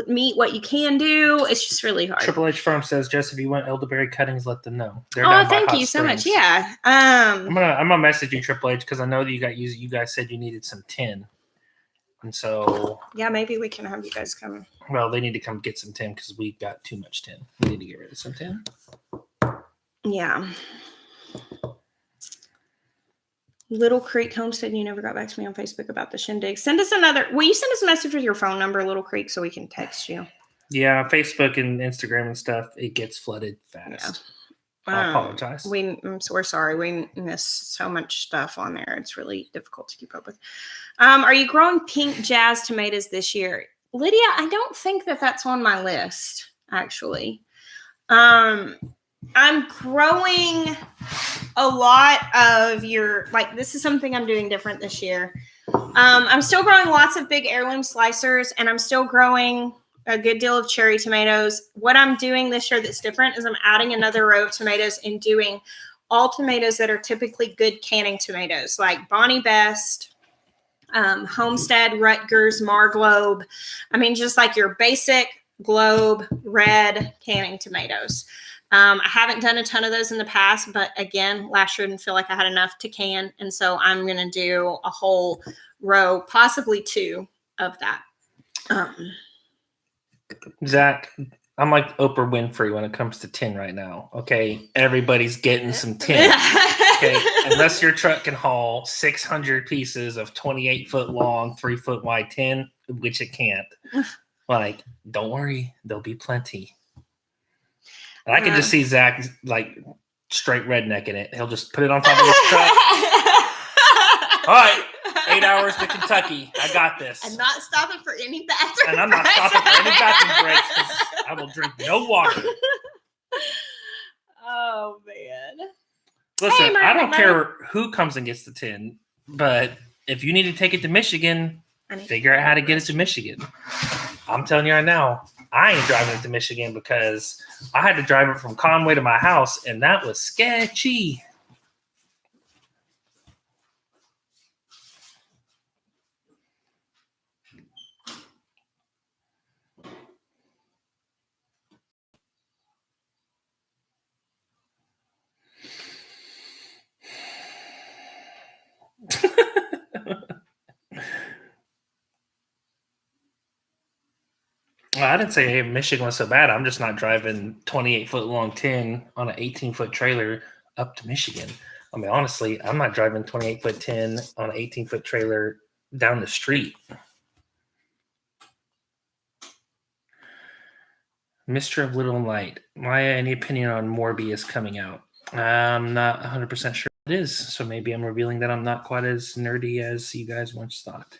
meet what you can do. It's just really hard. Triple H Farm says, Jess, if you want elderberry cuttings, let them know. They're down by Hot you so much. Yeah. I'm gonna message you, Triple H, because I know that you guys said you needed some tin. And so yeah, maybe we can have you guys come. Well, they need to come get some tin because we got too much tin. We need to get rid of some tin. Yeah. Little Creek Homestead, you never got back to me on Facebook about the Shindig. Will you send us a message with your phone number, Little Creek, so we can text you? Yeah, Facebook and Instagram and stuff, it gets flooded fast. Yeah. I apologize. We're sorry. We miss so much stuff on there. It's really difficult to keep up with. Are you growing pink jazz tomatoes this year? Lydia, I don't think that's on my list, actually. I'm growing a lot of this is something I'm doing different this year. I'm still growing lots of big heirloom slicers, and I'm still growing a good deal of cherry tomatoes. What I'm doing this year that's different is I'm adding another row of tomatoes and doing all tomatoes that are typically good canning tomatoes, like Bonnie Best, Homestead, Rutgers, Marglobe. I mean, just like your basic Globe red canning tomatoes. I haven't done a ton of those in the past, but again, last year I didn't feel like I had enough to can. And so I'm going to do a whole row, possibly 2 of that. Zach, I'm like Oprah Winfrey when it comes to tin right now. Okay. Everybody's getting some tin. Okay. Unless your truck can haul 600 pieces of 28-foot long, 3-foot wide tin, which it can't. Like, don't worry, there'll be plenty. And I can just see Zach like straight redneck in it. He'll just put it on top of his truck. All right, 8 hours to Kentucky. I got this. I'm not stopping for any bathroom And I'm not stopping for any bathroom breaks because I will drink no water. Oh, man. Listen, I don't care who comes and gets the tin, but if you need to take it to Michigan, figure out how to get it to Michigan. I'm telling you right now, I ain't driving it to Michigan because I had to drive it from Conway to my house, and that was sketchy. Well, I didn't say Michigan was so bad. I'm just not driving 28-foot long tin on an 18-foot trailer up to Michigan. I mean, honestly, I'm not driving 28-foot tin on an 18-foot trailer down the street. Mr. of Little Light, Maya, any opinion on Morbius coming out? I'm not 100% sure it is, so maybe I'm revealing that I'm not quite as nerdy as you guys once thought.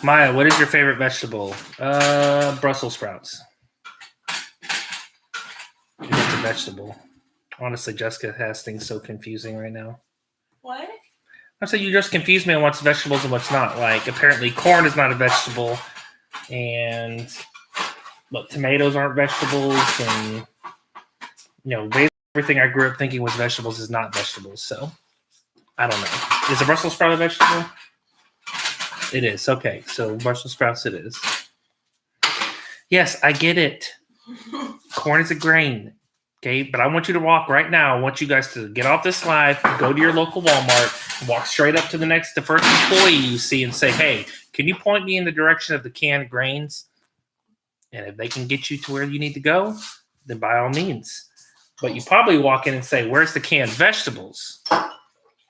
Maya, what is your favorite vegetable? Brussels sprouts. It's a vegetable. Honestly, Jessica has things so confusing right now. What? I said you just confused me on what's vegetables and what's not. Like, apparently corn is not a vegetable, and tomatoes aren't vegetables, and everything I grew up thinking was vegetables is not vegetables. So I don't know. Is a Brussels sprout a vegetable? It is. Okay, so Brussels sprouts it is. Yes, I get it. Corn is a grain. Okay, but I want you to walk right now. I want you guys to get off this live, go to your local Walmart, walk straight up to the first employee you see and say, hey, can you point me in the direction of the canned grains? And if they can get you to where you need to go, then by all means. But you probably walk in and say, where's the canned vegetables?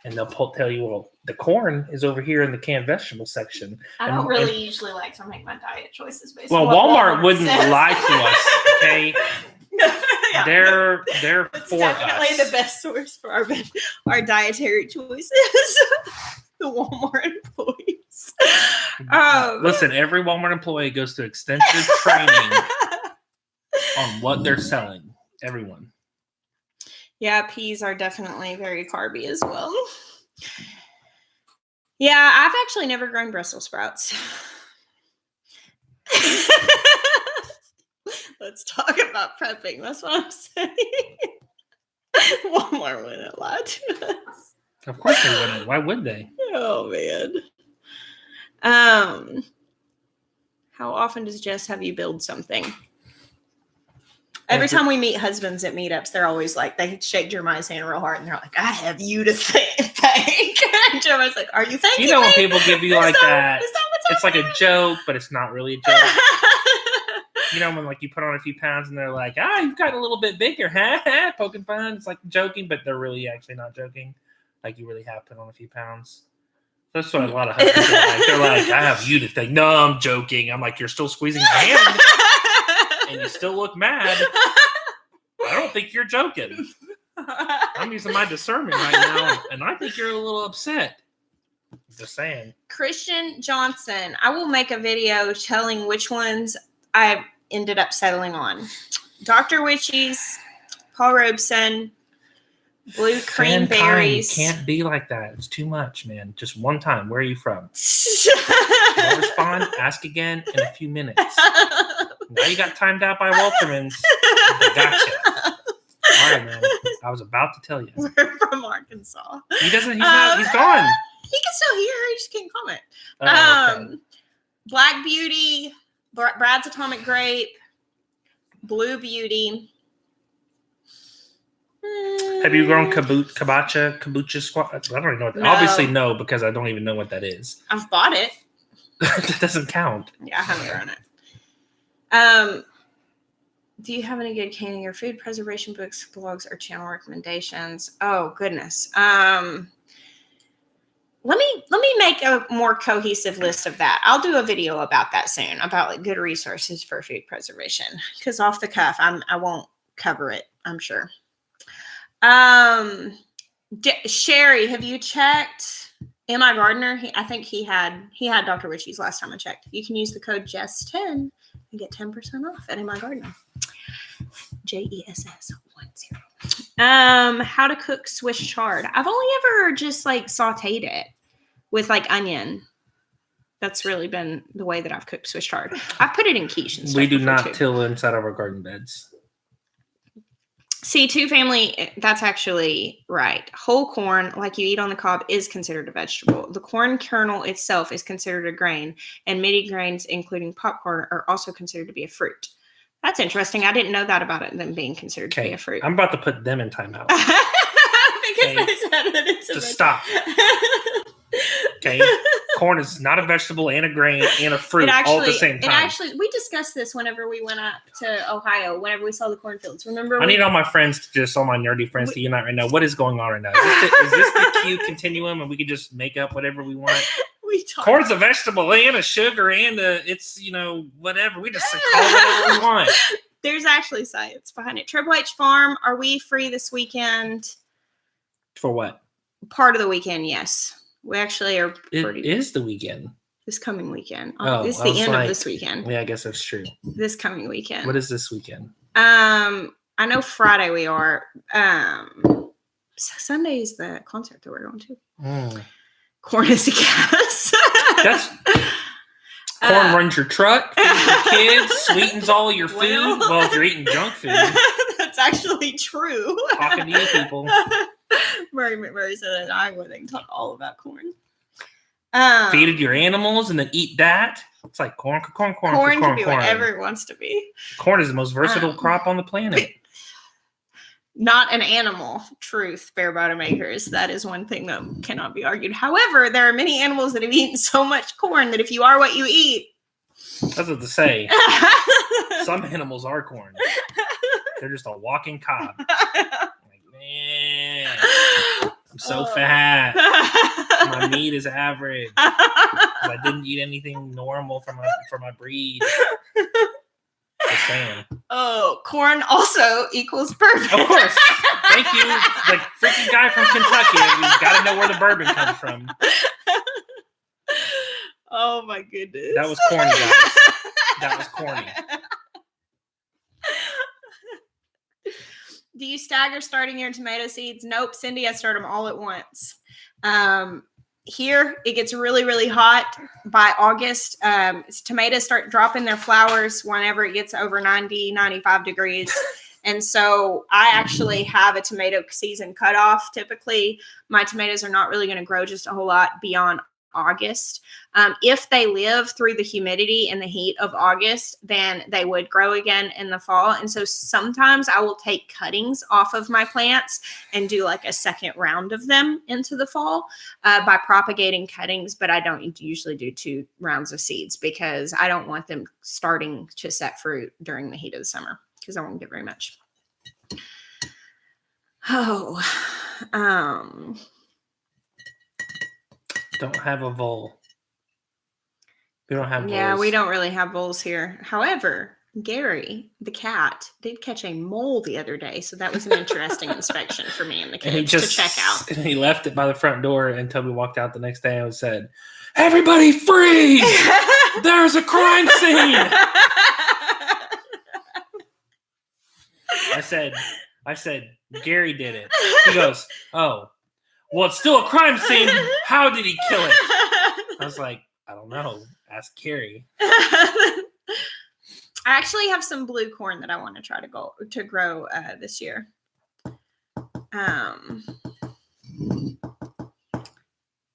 And they'll tell you, well, the corn is over here in the canned vegetable section. I don't really usually like to make my diet choices based on what Walmart wouldn't lie to us, okay? Yeah, they're for definitely us. The best source for our dietary choices. The Walmart employees. Listen, every Walmart employee goes through extensive training on what they're selling. Everyone. Yeah, peas are definitely very carby as well. Yeah, I've actually never grown Brussels sprouts. Let's talk about prepping. That's what I'm saying. Walmart wouldn't lie to us. Of course they wouldn't. Why would they? Oh man. How often does Jess have you build something? Every time we meet husbands at meetups, they're always like, they shake Jeremiah's hand real hard and they're like, I have you to thank. And Jeremiah's like, are you thanking You know me? when people give you like that, Is that what's it's like happening? a joke, but it's not really a joke. You know when like you put on a few pounds and they're like, you've gotten a little bit bigger, huh? Poking fun. It's like joking, but they're really actually not joking. Like you really have put on a few pounds. That's what a lot of husbands are like. They're like, I have you to thank. No, I'm joking. I'm like, you're still squeezing my hand and you still look mad. I don't think you're joking. I'm using my discernment right now, and I think you're a little upset. Just saying. Christian Johnson. I will make a video telling which ones I ended up settling on. Dr. Witchy's, Paul Robeson, Blue Cream Berries. You can't be like that. It's too much, man. Just one time. Where are you from? Don't respond. Ask again in a few minutes. Now you got timed out by Walterman's. Gotcha. All right, man. I was about to tell you. We're from Arkansas. He doesn't. He's not. He's gone. He can still hear. He just can't comment. Okay. Black Beauty, Brad's Atomic Grape, Blue Beauty. Have you grown kombucha squash? I don't even know what that. No. Obviously, no, because I don't even know what that is. I've bought it. That doesn't count. Yeah, I haven't grown it. Do you have any good canning or food preservation books, blogs, or channel recommendations? Oh goodness. Let me make a more cohesive list of that. I'll do a video about that soon, about like good resources for food preservation. Because off the cuff, I won't cover it, I'm sure. Sherry, have you checked M.I. Gardner? I think he had Dr. Witchy's last time I checked. You can use the code JESS10 and get 10% off at M.I. Gardner. JESS10. How to cook Swiss chard. I've only ever just like sauteed it with like onion. That's really been the way that I've cooked Swiss chard. I've put it in quiche and stuff. We do not till inside of our garden beds. See, two family, that's actually right. Whole corn, like you eat on the cob, is considered a vegetable. The corn kernel itself is considered a grain, and midi grains, including popcorn, are also considered to be a fruit. That's interesting. I didn't know that about it, them being considered to be a fruit. I'm about to put them in timeout. Because they said that it's a Just stop. Okay. Corn is not a vegetable and a grain and a fruit all at the same time. We discussed this whenever we went up to Ohio, whenever we saw the cornfields. Remember? I need all my friends, all my nerdy friends to unite right now. What is going on right now? Is this the Q continuum and we can just make up whatever we want? Corn's a vegetable and a sugar and it's, whatever. We just call it whatever we want. There's actually science behind it. Triple H Farm, are we free this weekend? For what? Part of the weekend, yes. We actually are. It is the weekend. This coming weekend. It's the end of this weekend. Yeah, I guess that's true. This coming weekend. What is this weekend? I know Friday we are. Sunday is the concert that we're going to. Corn is a gas. Corn runs your truck, feeds your kids, sweetens all your food. Well, if you're eating junk food. That's actually true. Talking to you people. Murray McMurray said that I would talk all about corn. Feed your animals and then eat that. It's like corn. Corn can be whatever it wants to be. Corn is the most versatile crop on the planet. Not an animal. Truth, bare bottom acres. That is one thing that cannot be argued. However, there are many animals that have eaten so much corn that if you are what you eat. That's what to say. Some animals are corn. They're just a walking cob. Like, man, I'm so fat. My meat is average. I didn't eat anything normal for my breed. Just saying. Oh, corn also equals bourbon. Of course. Thank you. The freaking guy from Kentucky. We've got to know where the bourbon comes from. Oh my goodness. That was corny, guys. That was corny. Do you stagger starting your tomato seeds? Nope. Cindy, I start them all at once. Here, it gets really, really hot by August. Tomatoes start dropping their flowers whenever it gets over 90, 95 degrees. And so I actually have a tomato season cutoff. Typically, my tomatoes are not really going to grow just a whole lot beyond August. If they live through the humidity and the heat of August, then they would grow again in the fall. And so sometimes I will take cuttings off of my plants and do like a second round of them into the fall by propagating cuttings. But I don't usually do 2 rounds of seeds because I don't want them starting to set fruit during the heat of the summer because I won't get very much. Oh, Don't have a vole. We don't have voles. Yeah, we don't really have voles here. However, Gary, the cat, did catch a mole the other day, so that was an interesting inspection for me and the kids to check out. And he left it by the front door until we walked out the next day and said, "Everybody freeze! There's a crime scene!" I said, Gary did it. He goes, "Oh, well, it's still a crime scene. How did he kill it?" I was like, "I don't know. Ask Carrie." I actually have some blue corn that I want to try to grow this year.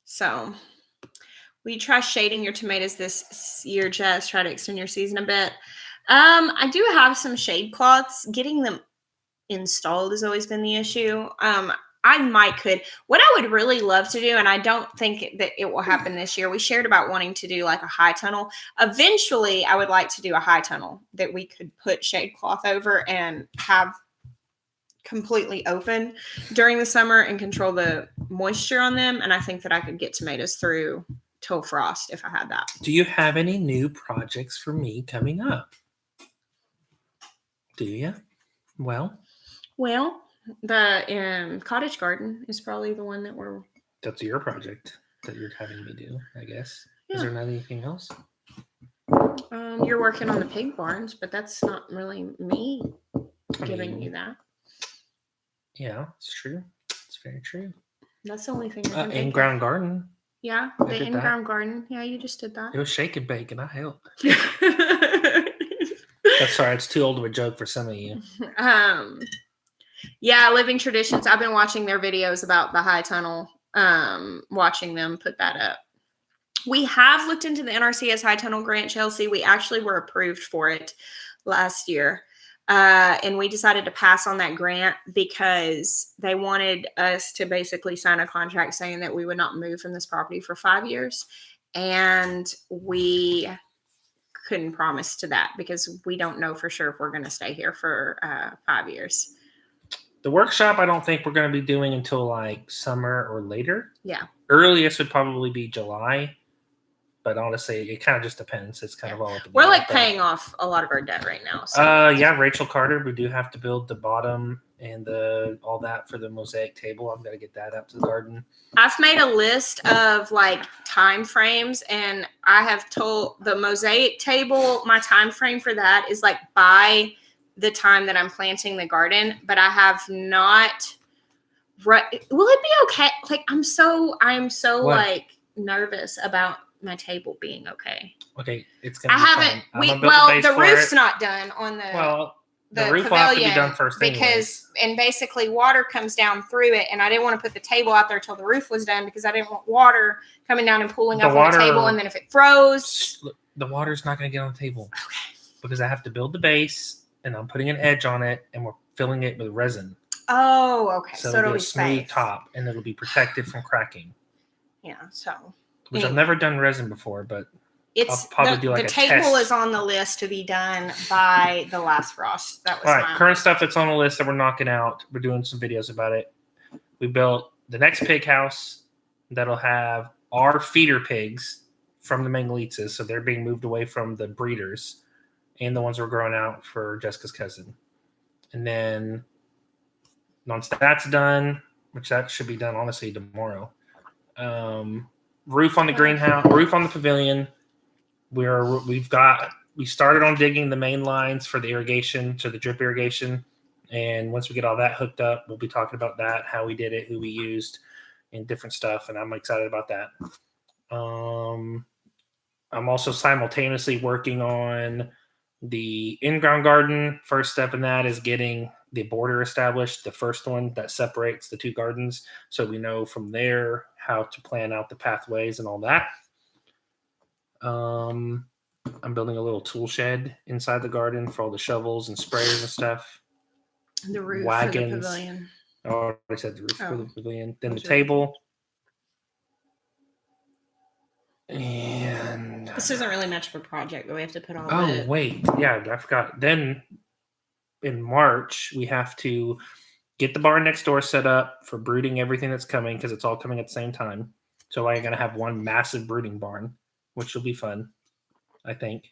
So we try shading your tomatoes this year, Jess. Try to extend your season a bit. I do have some shade cloths. Getting them installed has always been the issue. What I would really love to do, and I don't think that it will happen this year, we shared about wanting to do like a high tunnel. Eventually, I would like to do a high tunnel that we could put shade cloth over and have completely open during the summer and control the moisture on them. And I think that I could get tomatoes through till frost if I had that. Do you have any new projects for me coming up? Do you? Well, the cottage garden is probably the one that we're... That's your project that you're having me do, I guess. Yeah. Is there not anything else? You're working on the pig barns, but that's not really me giving you that. Yeah, it's true. It's very true. That's the only thing. In-ground garden. Yeah, the in-ground garden. Yeah, you just did that. It was shake and bake, and I helped. That's sorry, it's too old of a joke for some of you. Yeah, Living Traditions. I've been watching their videos about the high tunnel. Watching them put that up. We have looked into the NRCS high tunnel grant, Chelsea. We actually were approved for it last year. And we decided to pass on that grant because they wanted us to basically sign a contract saying that we would not move from this property for 5 years. And we couldn't promise to that because we don't know for sure if we're going to stay here for 5 years. The workshop, I don't think we're going to be doing until like summer or later. Yeah. Earliest would probably be July. But honestly, it kind of just depends. It's kind of all up in the We're air, like paying off a lot of our debt right now. So. Yeah, Rachel Carter. We do have to build the bottom and all that for the mosaic table. I've got to get that up to the garden. I've made a list of like time frames, and I have told the mosaic table, my time frame for that is like by the time that I'm planting the garden. But I have not. Will it be okay? Like I'm so like nervous about my table being okay. Okay, it's gonna. I haven't. The roof's not done on the. Well, the roof will have to be done first and basically water comes down through it, and I didn't want to put the table out there till the roof was done because I didn't want water coming down and pooling up on the table, and then if it froze, the water's not going to get on the table. Okay. Because I have to build the base, and I'm putting an edge on it, and we're filling it with resin. Oh, okay. So it'll be a smooth top, and it'll be protected from cracking. Yeah. So. Which I've never done resin before, but I'll probably do like a test. The table is on the list to be done by the last frost. That was all right. Current stuff that's on the list that we're knocking out. We're doing some videos about it. We built the next pig house that'll have our feeder pigs from the Mangalitzes, so they're being moved away from the breeders and the ones we're growing out for Jessica's cousin. And then once that's done, which that should be done honestly tomorrow. Roof on the greenhouse, roof on the pavilion. We started on digging the main lines for the irrigation, so the drip irrigation. And once we get all that hooked up, we'll be talking about that, how we did it, who we used, and different stuff. And I'm excited about that. I'm also simultaneously working on the in-ground garden. First step in that is getting the border established, the first one that separates the two gardens, so we know from there how to plan out the pathways and all that. I'm building a little tool shed inside the garden for all the shovels and sprayers and stuff. The roof Wagons. for the pavilion. I already said the roof for the pavilion. Then the Those are table. And this isn't really much of a project, but we have to put all oh wait, yeah, I forgot. Then in March we have to get the barn next door set up for brooding everything that's coming, because it's all coming at the same time. So I'm gonna have one massive brooding barn, which will be fun, I think.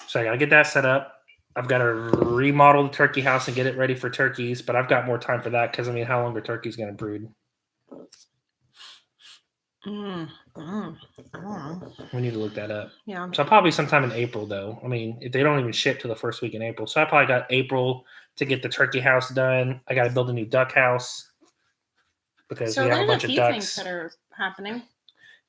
So I gotta get that set up. I've got to remodel the turkey house and get it ready for turkeys, but I've got more time for that because, I mean, how long are turkeys gonna brood? We need to look that up. Yeah. So probably sometime in April, though. I mean, if they don't even ship to the first week in April. So I probably got April to get the turkey house done. I got to build a new duck house because we have a bunch of ducks. Things that are happening.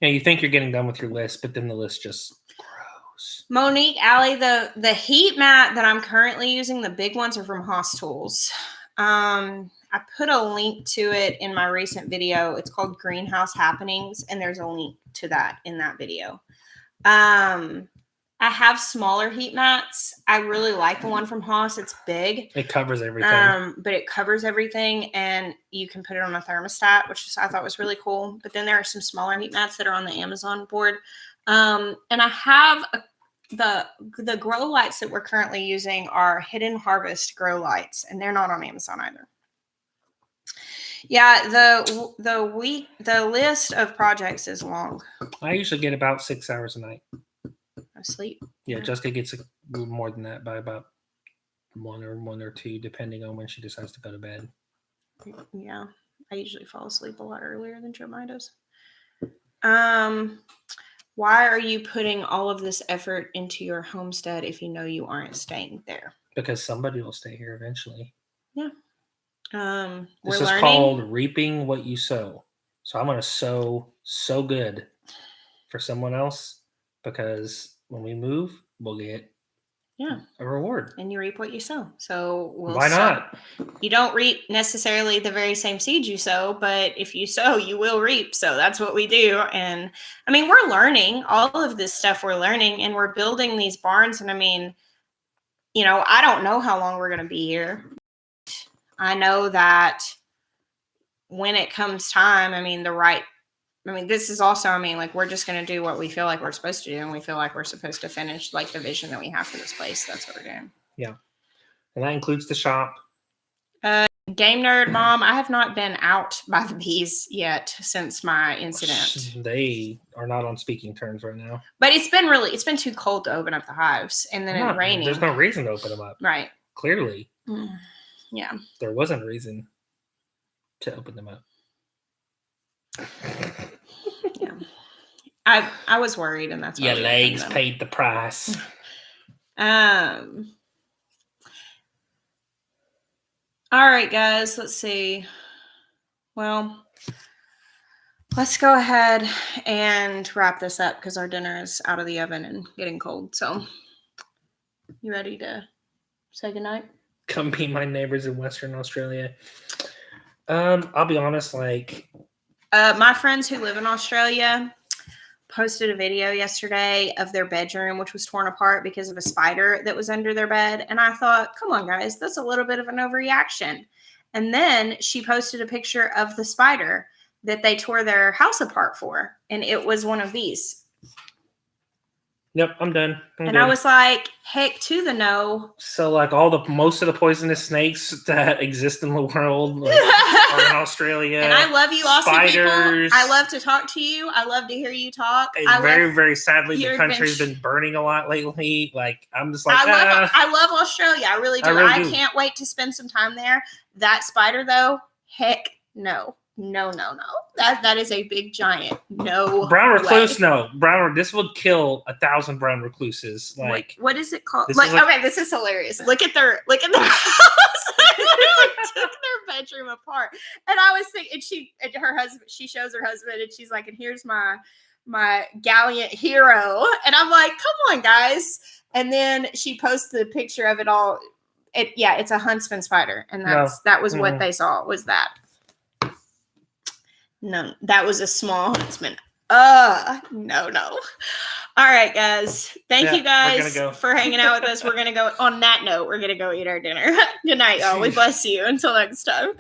Yeah, you think you're getting done with your list, but then the list just grows. Monique, Allie, the heat mat that I'm currently using, the big ones are from Haas Tools. I put a link to it in my recent video. It's called Greenhouse Happenings, and there's a link to that in that video. I have smaller heat mats. I really like the one from Haas. It's big. It covers everything. But it covers everything, and you can put it on a thermostat, which I thought was really cool. But then there are some smaller heat mats that are on the Amazon board. And I have the grow lights that we're currently using are Hidden Harvest grow lights, and they're not on Amazon either. Yeah, the list of projects is long. I usually get about 6 hours a night of sleep. Yeah, Jessica gets a little more than that by about one or two, depending on when she decides to go to bed. Yeah, I usually fall asleep a lot earlier than Jeremiah does. Why are you putting all of this effort into your homestead if you know you aren't staying there? Because somebody will stay here eventually. Yeah. This is called reaping what you sow. So I'm going to sow so good for someone else, because when we move, we'll get a reward. And you reap what you sow. So why not? You don't reap necessarily the very same seeds you sow, but if you sow, you will reap. So that's what we do. And I mean, we're learning all of this stuff. We're learning, and we're building these barns. And I mean, you know, I don't know how long we're going to be here. I know that when it comes time, I mean, this is also, I mean, like, we're just going to do what we feel like we're supposed to do. And we feel like we're supposed to finish like the vision that we have for this place. That's what we're doing. Yeah. And that includes the shop. Game Nerd Mom, I have not been out by the bees yet since my incident. They are not on speaking terms right now. But it's been too cold to open up the hives, and then it's raining. There's no reason to open them up. Right. Clearly. Yeah. There wasn't a reason to open them up. Yeah. I was worried, and that's why your legs paid the price. All right, guys, let's see. Well, let's go ahead and wrap this up because our dinner is out of the oven and getting cold. So, you ready to say goodnight? Come be my neighbors in Western Australia. I'll be honest, like... my friends who live in Australia posted a video yesterday of their bedroom, which was torn apart because of a spider that was under their bed. And I thought, come on, guys, that's a little bit of an overreaction. And then she posted a picture of the spider that they tore their house apart for. And it was one of these. Yep, I'm done. I was like, heck to the no. So, like, most of the poisonous snakes that exist in the world are in Australia. And I love you, Aussie spiders. people. I love to talk to you. I love to hear you talk. And very sadly, the country's been burning a lot lately. Like, I'm just like, I love Australia. I really do. I can't wait to spend some time there. That spider, though, heck no. No. That is a big giant. No. Brown recluse, no. This would kill 1,000 brown recluses. Like, what is it called? Okay, this is hilarious. Look at their house. They took their bedroom apart. And I was thinking, she shows her husband, and she's like, and here's my gallant hero. And I'm like, come on, guys. And then she posts the picture of it all. It's a huntsman spider, and that was what they saw was that. No, that was a small huntsman. No. All right, guys. Thank you guys for hanging out with us. We're gonna go on that note. We're gonna go eat our dinner. Good night, y'all. We bless you. Until next time.